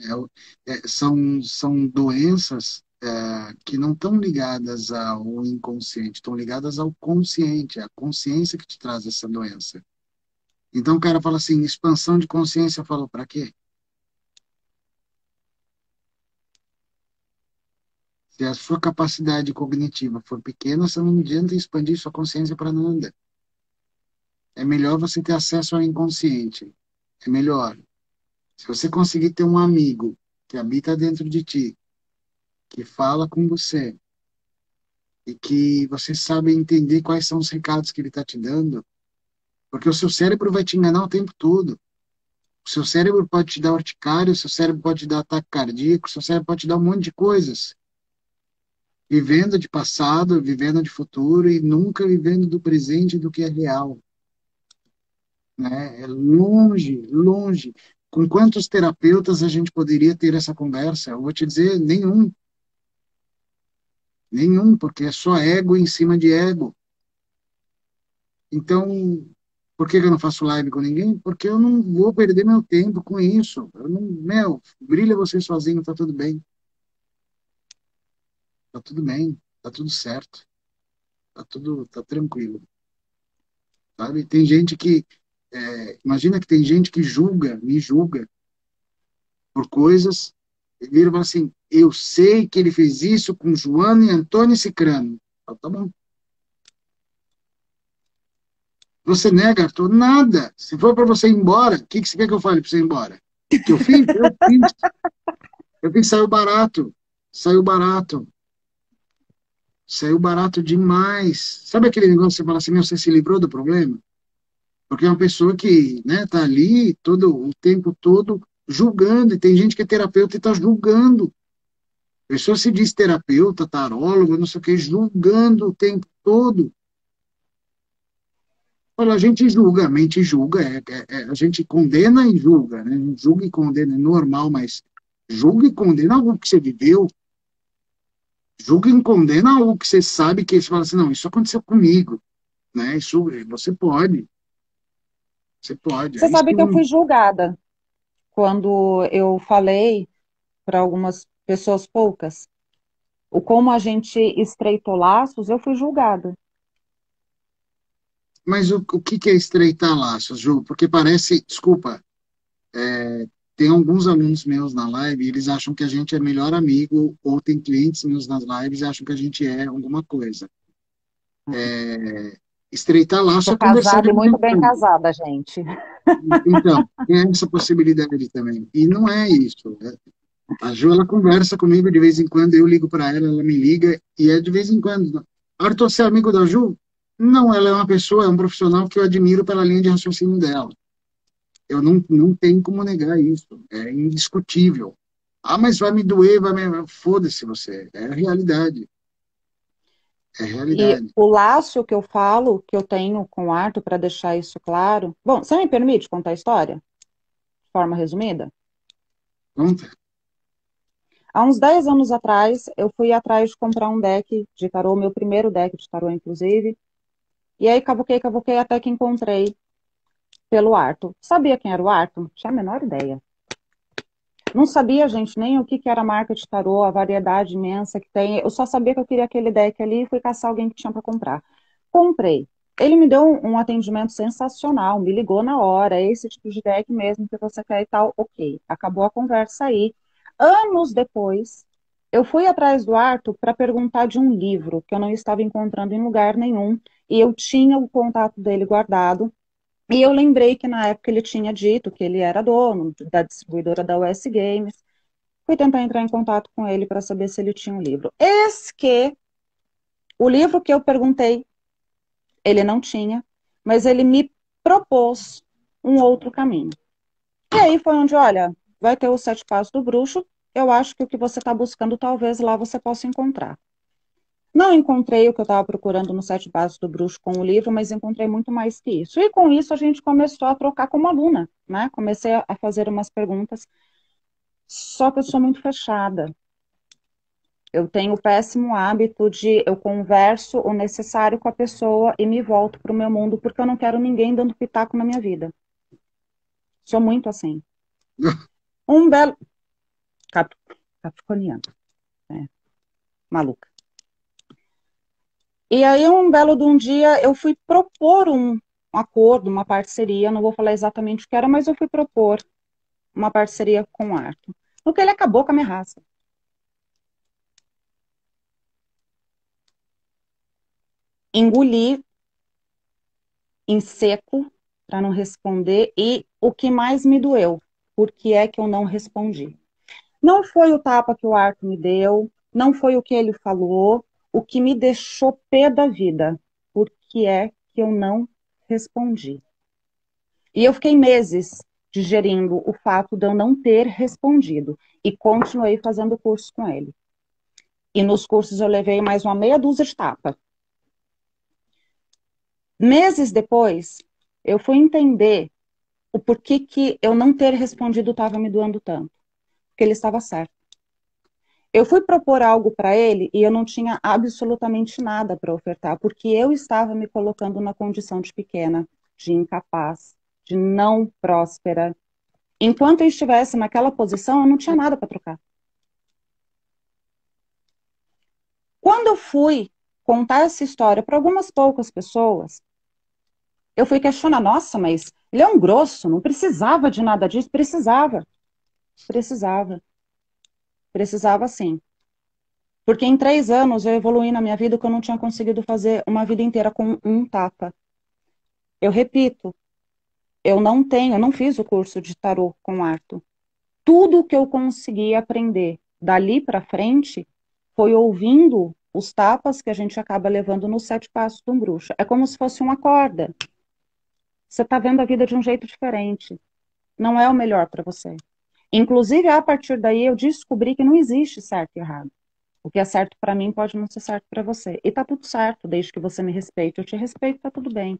São doenças que não estão ligadas ao inconsciente, estão ligadas ao consciente, é a consciência que te traz essa doença. Então o cara fala assim, expansão de consciência, eu falo, para quê? Se a sua capacidade cognitiva for pequena, você não adianta expandir sua consciência para nada. É melhor você ter acesso ao inconsciente. É melhor. Se você conseguir ter um amigo que habita dentro de ti, que fala com você, e que você sabe entender quais são os recados que ele está te dando, porque o seu cérebro vai te enganar o tempo todo. O seu cérebro pode te dar urticária, o seu cérebro pode te dar ataque cardíaco, o seu cérebro pode te dar um monte de coisas. Vivendo de passado, vivendo de futuro e nunca vivendo do presente do que é real, né? É longe, longe. Com quantos terapeutas a gente poderia ter essa conversa? Eu vou te dizer, nenhum. Nenhum, porque é só ego em cima de ego. Então, por que que eu não faço live com ninguém? Porque eu não vou perder meu tempo com isso. Eu não, meu, brilha você sozinho, tá tudo bem. Tá tudo bem, tá tudo certo. Tá tranquilo, sabe? Tem gente que, imagina que tem gente que julga, me julga por coisas, e vira e fala assim, eu sei que ele fez isso com Joana e Antônio Cicrano. Eu falo, tá bom. Você nega, Arthur? Nada. Se for para você ir embora, o que que você quer que eu fale para você ir embora? Que eu fiz? Eu fiz. Eu fiz, saiu barato. Saiu barato. Saiu barato demais. Sabe aquele negócio que você fala assim, meu, você se livrou do problema? Porque é uma pessoa que, né, tá ali todo o tempo todo julgando, e tem gente que é terapeuta e tá julgando. A pessoa se diz terapeuta, tarólogo, não sei o que, julgando o tempo todo. Olha, a gente julga, a mente julga, a gente condena e julga, né? Julga e condena, é normal, mas julga e condena algo que você viveu, julga e condena algo que você sabe que você fala assim, não, isso aconteceu comigo, né? Isso você pode. Você Aí sabe que eu sim, fui julgada quando eu falei para algumas pessoas poucas o como a gente estreitou laços, eu fui julgada. mas o que que é estreitar laços, Ju? Porque parece, desculpa, tem alguns alunos meus na live, e eles acham que a gente é melhor amigo, ou tem clientes meus nas lives e acham que a gente é alguma coisa. Estreitar laço Sou é conversar de casada e vez em muito bem quando. casada, gente. Então, tem essa possibilidade também. E não é isso. A Ju, ela conversa comigo de vez em quando, eu ligo para ela, ela me liga, e é de vez em quando. Arthur, você é amigo da Ju? Não, ela é uma pessoa, é um profissional que eu admiro pela linha de raciocínio dela. Eu não tenho como negar isso. É indiscutível. Ah, mas vai me doer, vai me... Foda-se você. É a realidade. É a E realidade. o laço que eu falo, que eu tenho com o Arthur, para deixar isso claro. Bom, você me permite contar a história? De forma resumida? Pronto? Há uns 10 anos atrás, eu fui atrás de comprar um deck de tarô, meu primeiro deck de tarô, inclusive. E aí, cavuquei, até que encontrei pelo Arthur. Sabia quem era o Arthur? Tinha a menor ideia. Não sabia, gente, nem o que era a marca de tarô, a variedade imensa que tem. Eu só sabia que eu queria aquele deck ali e fui caçar alguém que tinha para comprar. Comprei. Ele me deu um atendimento sensacional, me ligou na hora, é esse tipo de deck mesmo que você quer e tal. Ok, acabou a conversa aí. Anos depois, eu fui atrás do Arthur para perguntar de um livro que eu não estava encontrando em lugar nenhum e eu tinha o contato dele guardado. E eu lembrei que na época ele tinha dito que ele era dono da distribuidora da US Games. Fui tentar entrar em contato com ele para saber se ele tinha um livro. Eis que o livro que eu perguntei, ele não tinha, mas ele me propôs um outro caminho. E aí foi onde, olha, vai ter os 7 passos do bruxo, eu acho que o que você está buscando, talvez lá você possa encontrar. Não encontrei o que eu estava procurando no Sete Passos do Bruxo com o livro, mas encontrei muito mais que isso. E com isso a gente começou a trocar como aluna, né? Comecei a fazer umas perguntas, só que eu sou muito fechada. Eu tenho o péssimo hábito de eu converso o necessário com a pessoa e me volto para o meu mundo, porque eu não quero ninguém dando pitaco na minha vida. Sou muito assim. Um belo... Capricorniano. É, maluca. E aí, um belo de um dia, eu fui propor um acordo, uma parceria, não vou falar exatamente o que era, mas eu fui propor uma parceria com o Arthur. No que ele acabou com a minha raça. Engoli em seco para não responder e o que mais me doeu, por que é que eu não respondi? Não foi o tapa que o Arthur me deu, não foi o que ele falou, o que me deixou pé da vida, por que é que eu não respondi? E eu fiquei meses digerindo o fato de eu não ter respondido e continuei fazendo curso com ele. E nos cursos eu levei mais uma meia dúzia de tapas. Meses depois, eu fui entender o porquê que eu não ter respondido estava me doando tanto. Porque ele estava certo. Eu fui propor algo para ele e eu não tinha absolutamente nada para ofertar, porque eu estava me colocando na condição de pequena, de incapaz, de não próspera. Enquanto eu estivesse naquela posição, eu não tinha nada para trocar. Quando eu fui contar essa história para algumas poucas pessoas, eu fui questionar, nossa, mas ele é um grosso, não precisava de nada disso. Precisava. Precisava. Precisava sim. Porque em 3 anos eu evoluí na minha vida que eu não tinha conseguido fazer uma vida inteira com um tapa. Eu repito, eu não fiz o curso de tarô com Arthur. Tudo que eu consegui aprender dali para frente foi ouvindo os tapas que a gente acaba levando nos 7 passos de um bruxo. É como se fosse uma corda. Você está vendo a vida de um jeito diferente. Não é o melhor para você. Inclusive, a partir daí, eu descobri que não existe certo e errado. O que é certo para mim pode não ser certo para você. E tá tudo certo, desde que você me respeite. Eu te respeito, tá tudo bem.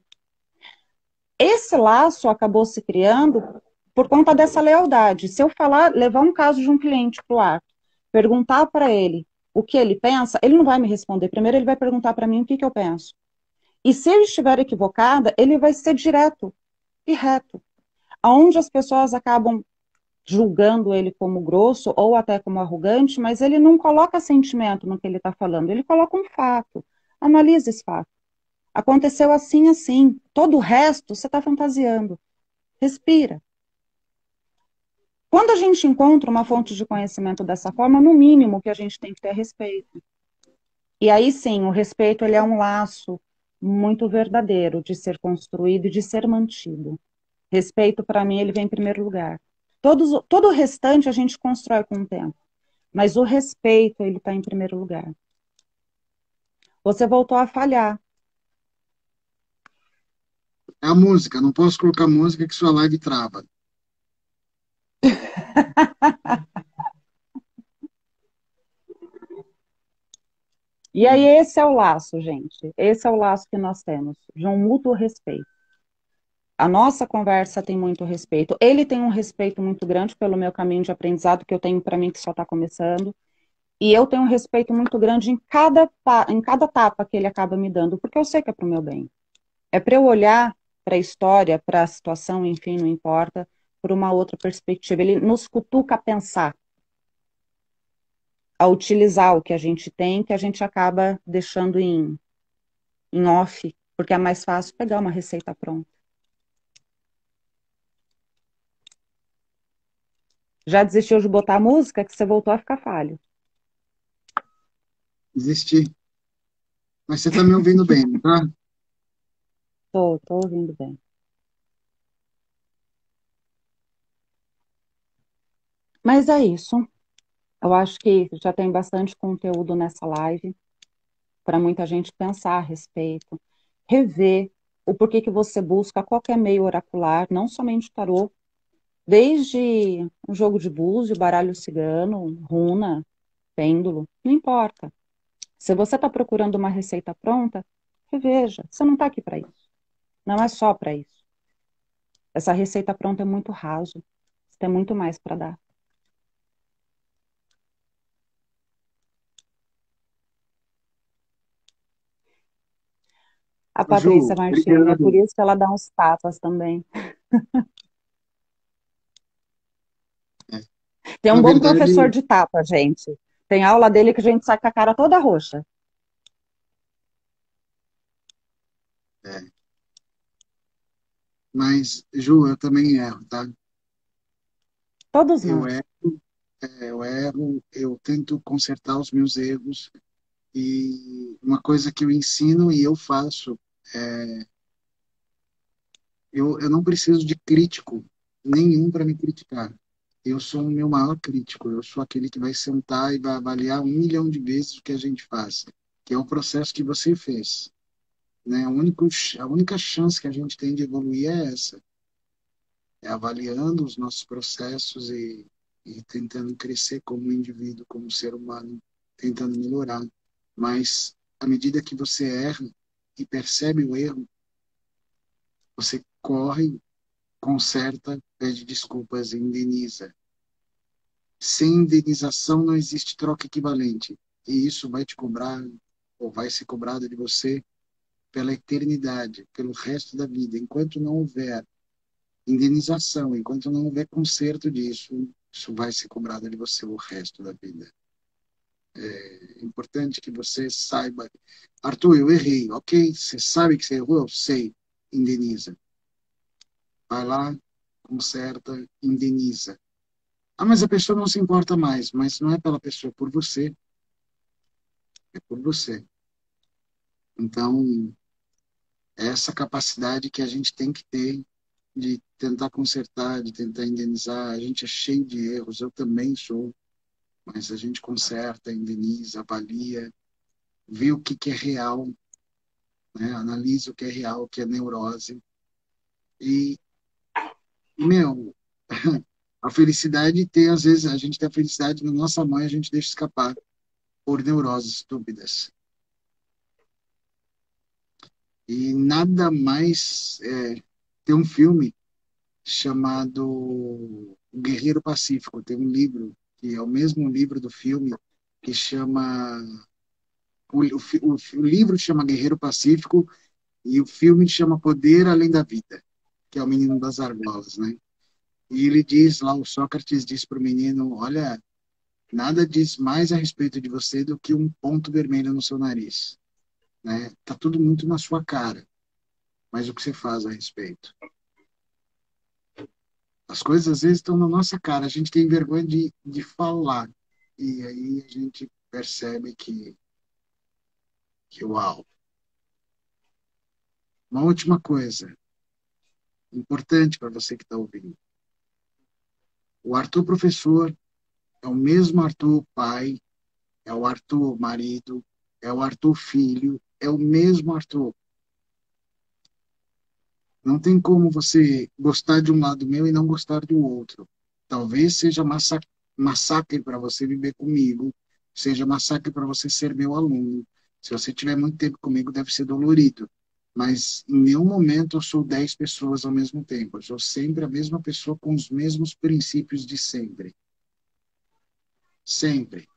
Esse laço acabou se criando por conta dessa lealdade. Se eu falar, levar um caso de um cliente pro ar, perguntar para ele o que ele pensa, ele não vai me responder. Primeiro ele vai perguntar para mim o que eu penso. E se eu estiver equivocada, ele vai ser direto e reto. Onde as pessoas acabam julgando ele como grosso ou até como arrogante, mas ele não coloca sentimento no que ele está falando, ele coloca um fato. Analisa esse fato. Aconteceu assim, assim. Todo o resto você está fantasiando. Respira. Quando a gente encontra uma fonte de conhecimento dessa forma, no mínimo que a gente tem que ter respeito. E aí sim, o respeito ele é um laço muito verdadeiro de ser construído e de ser mantido. Respeito, para mim, ele vem em primeiro lugar. Todo o restante a gente constrói com o tempo. Mas o respeito, ele está em primeiro lugar. Você voltou a falhar. É a música, não posso colocar música que sua live trava. E aí, esse é o laço, gente. Esse é o laço que nós temos, de um mútuo respeito. A nossa conversa tem muito respeito. Ele tem um respeito muito grande pelo meu caminho de aprendizado, que eu tenho para mim que só está começando. E eu tenho um respeito muito grande em cada tapa que ele acaba me dando, porque eu sei que é para o meu bem. É para eu olhar para a história, para a situação, enfim, não importa, por uma outra perspectiva. Ele nos cutuca a pensar, a utilizar o que a gente tem, que a gente acaba deixando em off, porque é mais fácil pegar uma receita pronta. Já desistiu de botar música, que você voltou a ficar falho. Existir. Mas você está me ouvindo bem, não tá? Tô ouvindo bem. Mas é isso. Eu acho que já tem bastante conteúdo nessa live para muita gente pensar a respeito, rever o porquê que você busca qualquer meio oracular, não somente tarô, desde um jogo de búzio, baralho cigano, runa, pêndulo, não importa. Se você está procurando uma receita pronta, reveja. Você não está aqui para isso. Não é só para isso. Essa receita pronta é muito raso. Você tem muito mais para dar. A Ô, Ju, Patrícia Martini, é por obrigado. isso que ela dá uns tapas também. É, Tem na um bom professor verdade, de tapa, gente. Tem aula dele que a gente sai com a cara toda roxa. é, mas, Ju, eu também erro, tá? Todos Eu nós. erro, eu tento consertar os meus erros. E uma coisa que eu ensino e eu faço, eu não preciso de crítico nenhum para me criticar. Eu sou o meu maior crítico. Eu sou aquele que vai sentar e vai avaliar 1 milhão de vezes o que a gente faz, que é o processo que você fez, né? A única chance que a gente tem de evoluir é essa, é avaliando os nossos processos e tentando crescer como indivíduo, como ser humano, tentando melhorar. Mas à medida que você erra e percebe o erro, você corre, conserta, pede desculpas e indeniza. Sem indenização não existe troca equivalente. E isso vai te cobrar, ou vai ser cobrado de você pela eternidade, pelo resto da vida. Enquanto não houver indenização, enquanto não houver conserto disso, isso vai ser cobrado de você o resto da vida. É importante que você saiba. Arthur, eu errei. Ok, você sabe que você errou? Eu sei. Indeniza. Vai lá, conserta, indeniza. Ah, mas a pessoa não se importa mais. Mas não é pela pessoa, é por você. É por você. Então, é essa capacidade que a gente tem que ter de tentar consertar, de tentar indenizar. A gente é cheio de erros, eu também sou, mas a gente conserta, indeniza, avalia, vê o que que é real, né? Analisa o que é real, o que é neurose. E, meu, a felicidade tem, às vezes, a gente tem a felicidade na nossa mãe, a gente deixa escapar por neuroses estúpidas. E nada mais. Tem um filme chamado O Guerreiro Pacífico. Tem um livro, que é o mesmo livro do filme, que chama. O livro chama Guerreiro Pacífico e o filme chama Poder Além da Vida, que é o menino das argolas, né? E ele diz lá, o Sócrates diz para o menino: Olha, nada diz mais a respeito de você do que um ponto vermelho no seu nariz, né? Tá tudo muito na sua cara, mas o que você faz a respeito? As coisas às vezes estão na nossa cara, a gente tem vergonha de falar. E aí a gente percebe que uau. Uma última coisa, importante para você que está ouvindo. O Arthur professor é o mesmo Arthur pai, é o Arthur marido, é o Arthur filho, é o mesmo Arthur. Não tem como você gostar de um lado meu e não gostar do outro. Talvez seja massacre para você viver comigo, seja massacre para você ser meu aluno. Se você tiver muito tempo comigo, deve ser dolorido. Mas em nenhum momento eu sou 10 pessoas ao mesmo tempo. Eu sou sempre a mesma pessoa com os mesmos princípios de sempre. Sempre.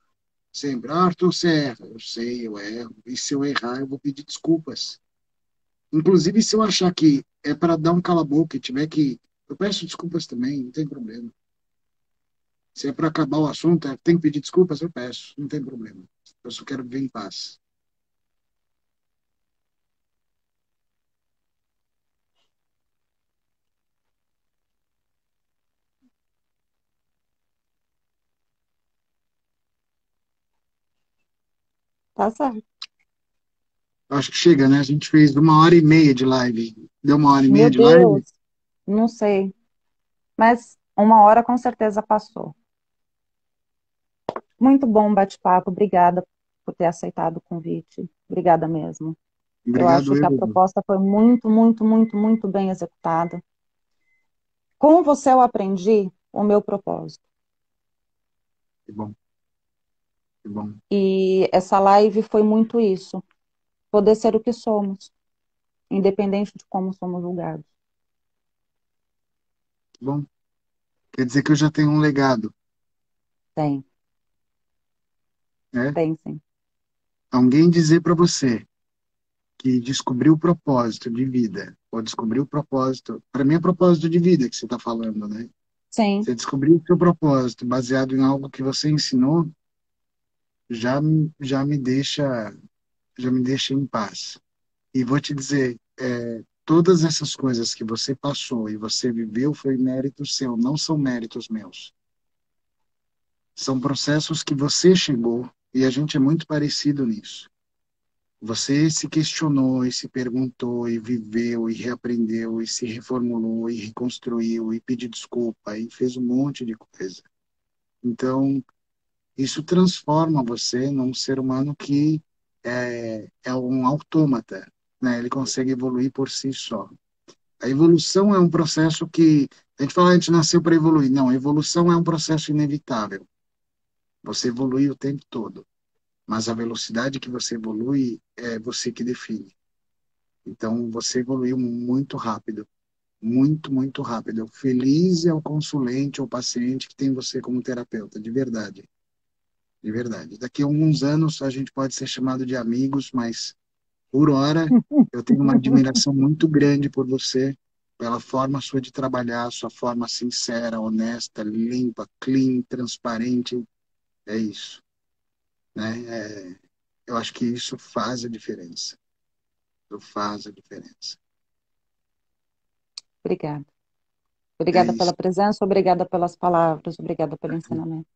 Sempre. Ah, Arthur, você erra. Eu sei, eu erro. E se eu errar, eu vou pedir desculpas. Inclusive, se eu achar que é para dar um cala-boca e tiver que. Eu peço desculpas também, não tem problema. Se é para acabar o assunto, tem que pedir desculpas, eu peço, não tem problema. Eu só quero viver em paz. Tá certo. Acho que chega, né? A gente fez 1 hora e meia de live. Deu 1 hora e meia Meu de live? Deus, não sei. Mas uma hora com certeza passou. Muito bom bate-papo. Obrigada por ter aceitado o convite. Obrigada mesmo. Eu Obrigado, acho que a eu. proposta foi muito, muito, muito, muito bem executada. Com você eu aprendi o meu propósito. Que bom, que bom. E essa live foi muito isso. Poder ser o que somos, independente de como somos julgados. Que bom. Quer dizer que eu já tenho um legado, Tem, né? tem sim. Alguém dizer para você que descobriu o propósito de vida, ou descobriu o propósito, para mim é propósito de vida que você está falando, né? Sim, Você descobriu o seu propósito baseado em algo que você ensinou, já, já me deixa em paz. E vou te dizer, todas essas coisas que você passou e você viveu foi mérito seu, não são méritos meus. São processos que você chegou e a gente é muito parecido nisso. Você se questionou e se perguntou e viveu e reaprendeu e se reformulou e reconstruiu e pediu desculpa e fez um monte de coisa. Então, isso transforma você num ser humano que é um autômata, né? Ele consegue evoluir por si só. A evolução é um processo que a gente fala, a gente nasceu para evoluir. Não, a evolução é um processo inevitável. Você evolui o tempo todo, mas a velocidade que você evolui é você que define. Então, você evoluiu muito rápido, muito, muito rápido. Feliz é o consulente ou paciente que tem você como terapeuta, de verdade, de verdade. Daqui a alguns anos a gente pode ser chamado de amigos, mas por hora eu tenho uma admiração muito grande por você, pela forma sua de trabalhar, sua forma sincera, honesta, limpa, clean, transparente. É isso, né? Eu acho que isso faz a diferença. Isso faz a diferença. obrigada. É Obrigada pela isso. presença, obrigada pelas palavras, obrigada pelo ensinamento.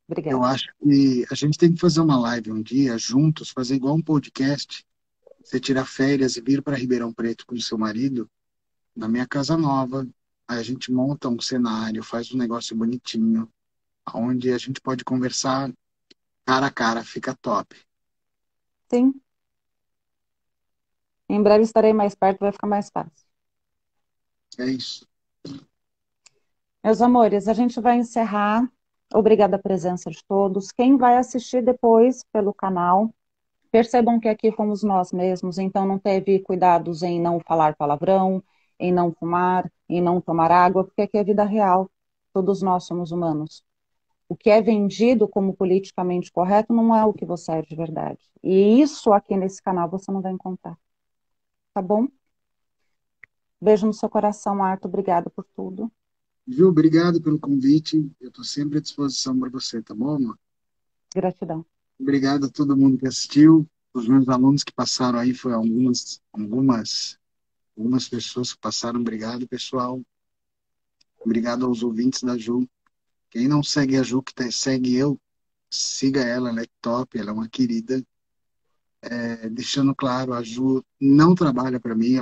Eu Obrigada. acho que a gente tem que fazer uma live um dia juntos, fazer igual um podcast. Você tirar férias e vir para Ribeirão Preto com seu marido, na minha casa nova. Aí a gente monta um cenário, faz um negócio bonitinho, onde a gente pode conversar cara a cara, fica top. Sim, em breve estarei mais perto, vai ficar mais fácil. É isso. Meus amores, a gente vai encerrar. Obrigada a presença de todos. Quem vai assistir depois pelo canal, percebam que aqui fomos nós mesmos, então não teve cuidados em não falar palavrão, em não fumar, em não tomar água, porque aqui é vida real. Todos nós somos humanos. O que é vendido como politicamente correto não é o que você é de verdade. E isso aqui nesse canal você não vai encontrar. Tá bom? Beijo no seu coração, Arthur. Obrigada por tudo. Viu? Obrigado pelo convite. Eu estou sempre à disposição para você, tá bom, amor? Gratidão. Obrigado a todo mundo que assistiu. Os meus alunos que passaram aí, foi algumas pessoas que passaram. Obrigado, pessoal. Obrigado aos ouvintes da Ju. Quem não segue a Ju, segue eu, siga ela, ela é top, ela é uma querida. Deixando claro, a Ju não trabalha para mim,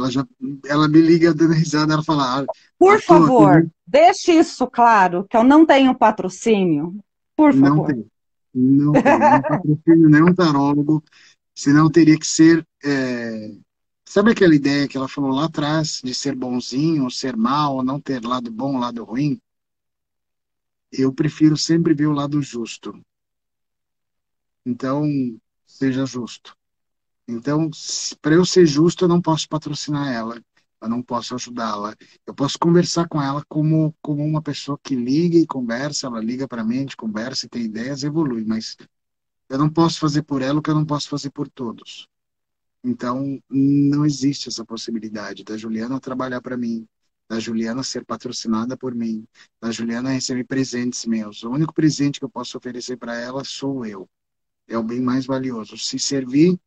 ela me liga dando risada, ela fala, Por Arthur, tem favor, deixe isso claro, que eu não tenho patrocínio. Por não favor. tem, não tem, nem patrocínio, nem um tarólogo, senão teria que ser, sabe aquela ideia que ela falou lá atrás, de ser bonzinho, ou ser mal, ou não ter lado bom, lado ruim? Eu prefiro sempre ver o lado justo. Então, seja justo. Então, para eu ser justo, eu não posso patrocinar ela, eu não posso ajudá-la. Eu posso conversar com ela como uma pessoa que liga e conversa, ela liga para mim, a gente conversa e tem ideias, evolui, mas Eu não posso fazer por ela o que eu não posso fazer por todos. Então, não existe essa possibilidade da Juliana trabalhar para mim, da Juliana ser patrocinada por mim, da Juliana receber presentes meus. O único presente que eu posso oferecer para ela sou eu. É o bem mais valioso. Se servir,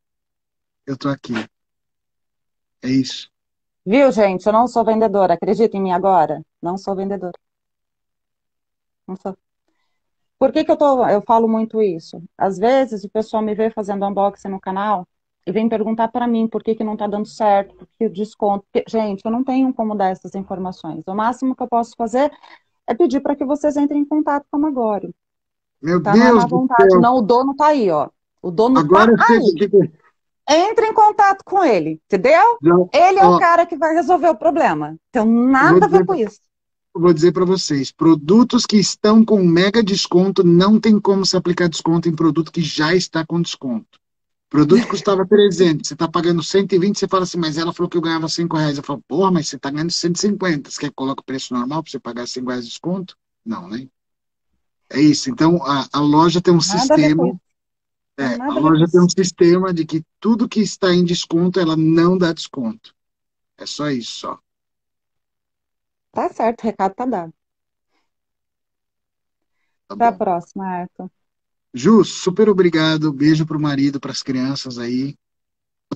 eu tô aqui. É isso. Viu, gente? Eu não sou vendedora. Acredita em mim agora? Não sou vendedora. Não sou. Por que que eu falo muito isso? Às vezes o pessoal me vê fazendo unboxing no canal e vem perguntar para mim por que que não está dando certo, por que o desconto. Gente, eu não tenho como dar essas informações. O máximo que eu posso fazer é pedir para que vocês entrem em contato com a Magório. Meu Tá? Não é Deus má do vontade. céu. Não, o dono tá aí, ó. O dono Agora tá eu sei por aí. que que- Entre em contato com ele, entendeu? já, Ele é o ó, cara que vai resolver o problema. Então, eu vou nada a ver dizer, com isso. eu vou dizer para vocês, produtos que estão com mega desconto, não tem como se aplicar desconto em produto que já está com desconto. Produto custava 300, você está pagando 120, você fala assim, mas ela falou que eu ganhava R$ 5. Eu falo, porra, mas você está ganhando 150, você quer que coloque o preço normal para você pagar R$ 5 de desconto? Não, né? É isso. Então, a loja tem um Nada a ver com sistema, isso. Tem a nada a ver com loja tem um isso. sistema de que tudo que está em desconto, ela não dá desconto. É só isso, só. Tá certo, o recado tá dado. Tá Até a bom. próxima, Arthur. Ju, super obrigado. Beijo pro marido, para as crianças aí.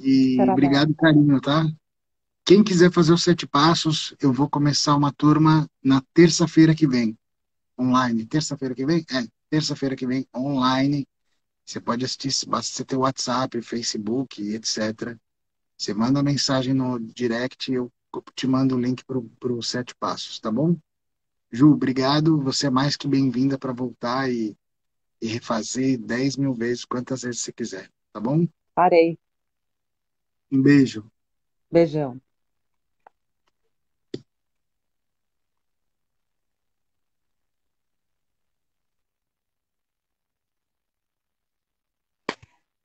E Será dado. obrigado, carinho, tá? Quem quiser fazer os 7 passos, eu vou começar uma turma na terça-feira que vem, online. Terça-feira que vem? É, terça-feira que vem, online. Você pode assistir, basta você ter WhatsApp, Facebook, etc. Você manda mensagem no direct e eu te mando o link para os 7 passos, tá bom? Ju, obrigado. Você é mais que bem-vinda para voltar e refazer 10 mil vezes, quantas vezes você quiser, tá bom? Parei. Um beijo. Beijão.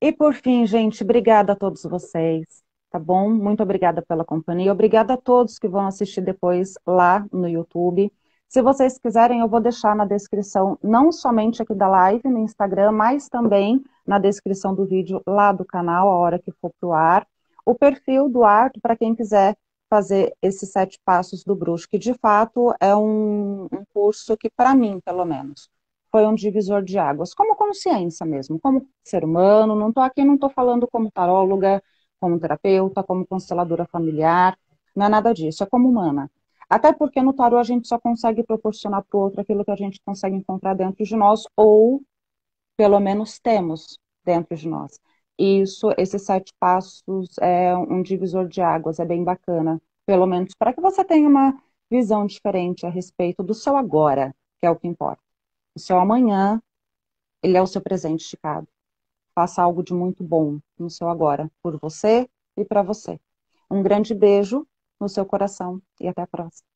E por fim, gente, obrigada a todos vocês, tá bom? Muito obrigada pela companhia. Obrigada a todos que vão assistir depois lá no YouTube. Se vocês quiserem, eu vou deixar na descrição, não somente aqui da live no Instagram, mas também na descrição do vídeo lá do canal, a hora que for pro ar, o perfil do Arthur, para quem quiser fazer esses 7 passos do bruxo, que de fato é um curso que, para mim, pelo menos, foi um divisor de águas, como consciência mesmo, como ser humano. Não estou aqui, não estou falando como taróloga, como terapeuta, como consteladora familiar, não é nada disso, é como humana. Até porque no tarô a gente só consegue proporcionar para o outro aquilo que a gente consegue encontrar dentro de nós, ou pelo menos temos dentro de nós. Isso, esses 7 passos é um divisor de águas, é bem bacana, pelo menos para que você tenha uma visão diferente a respeito do seu agora, que é o que importa. O seu amanhã, ele é o seu presente esticado. Faça algo de muito bom no seu agora, por você e para você. Um grande beijo no seu coração e até a próxima.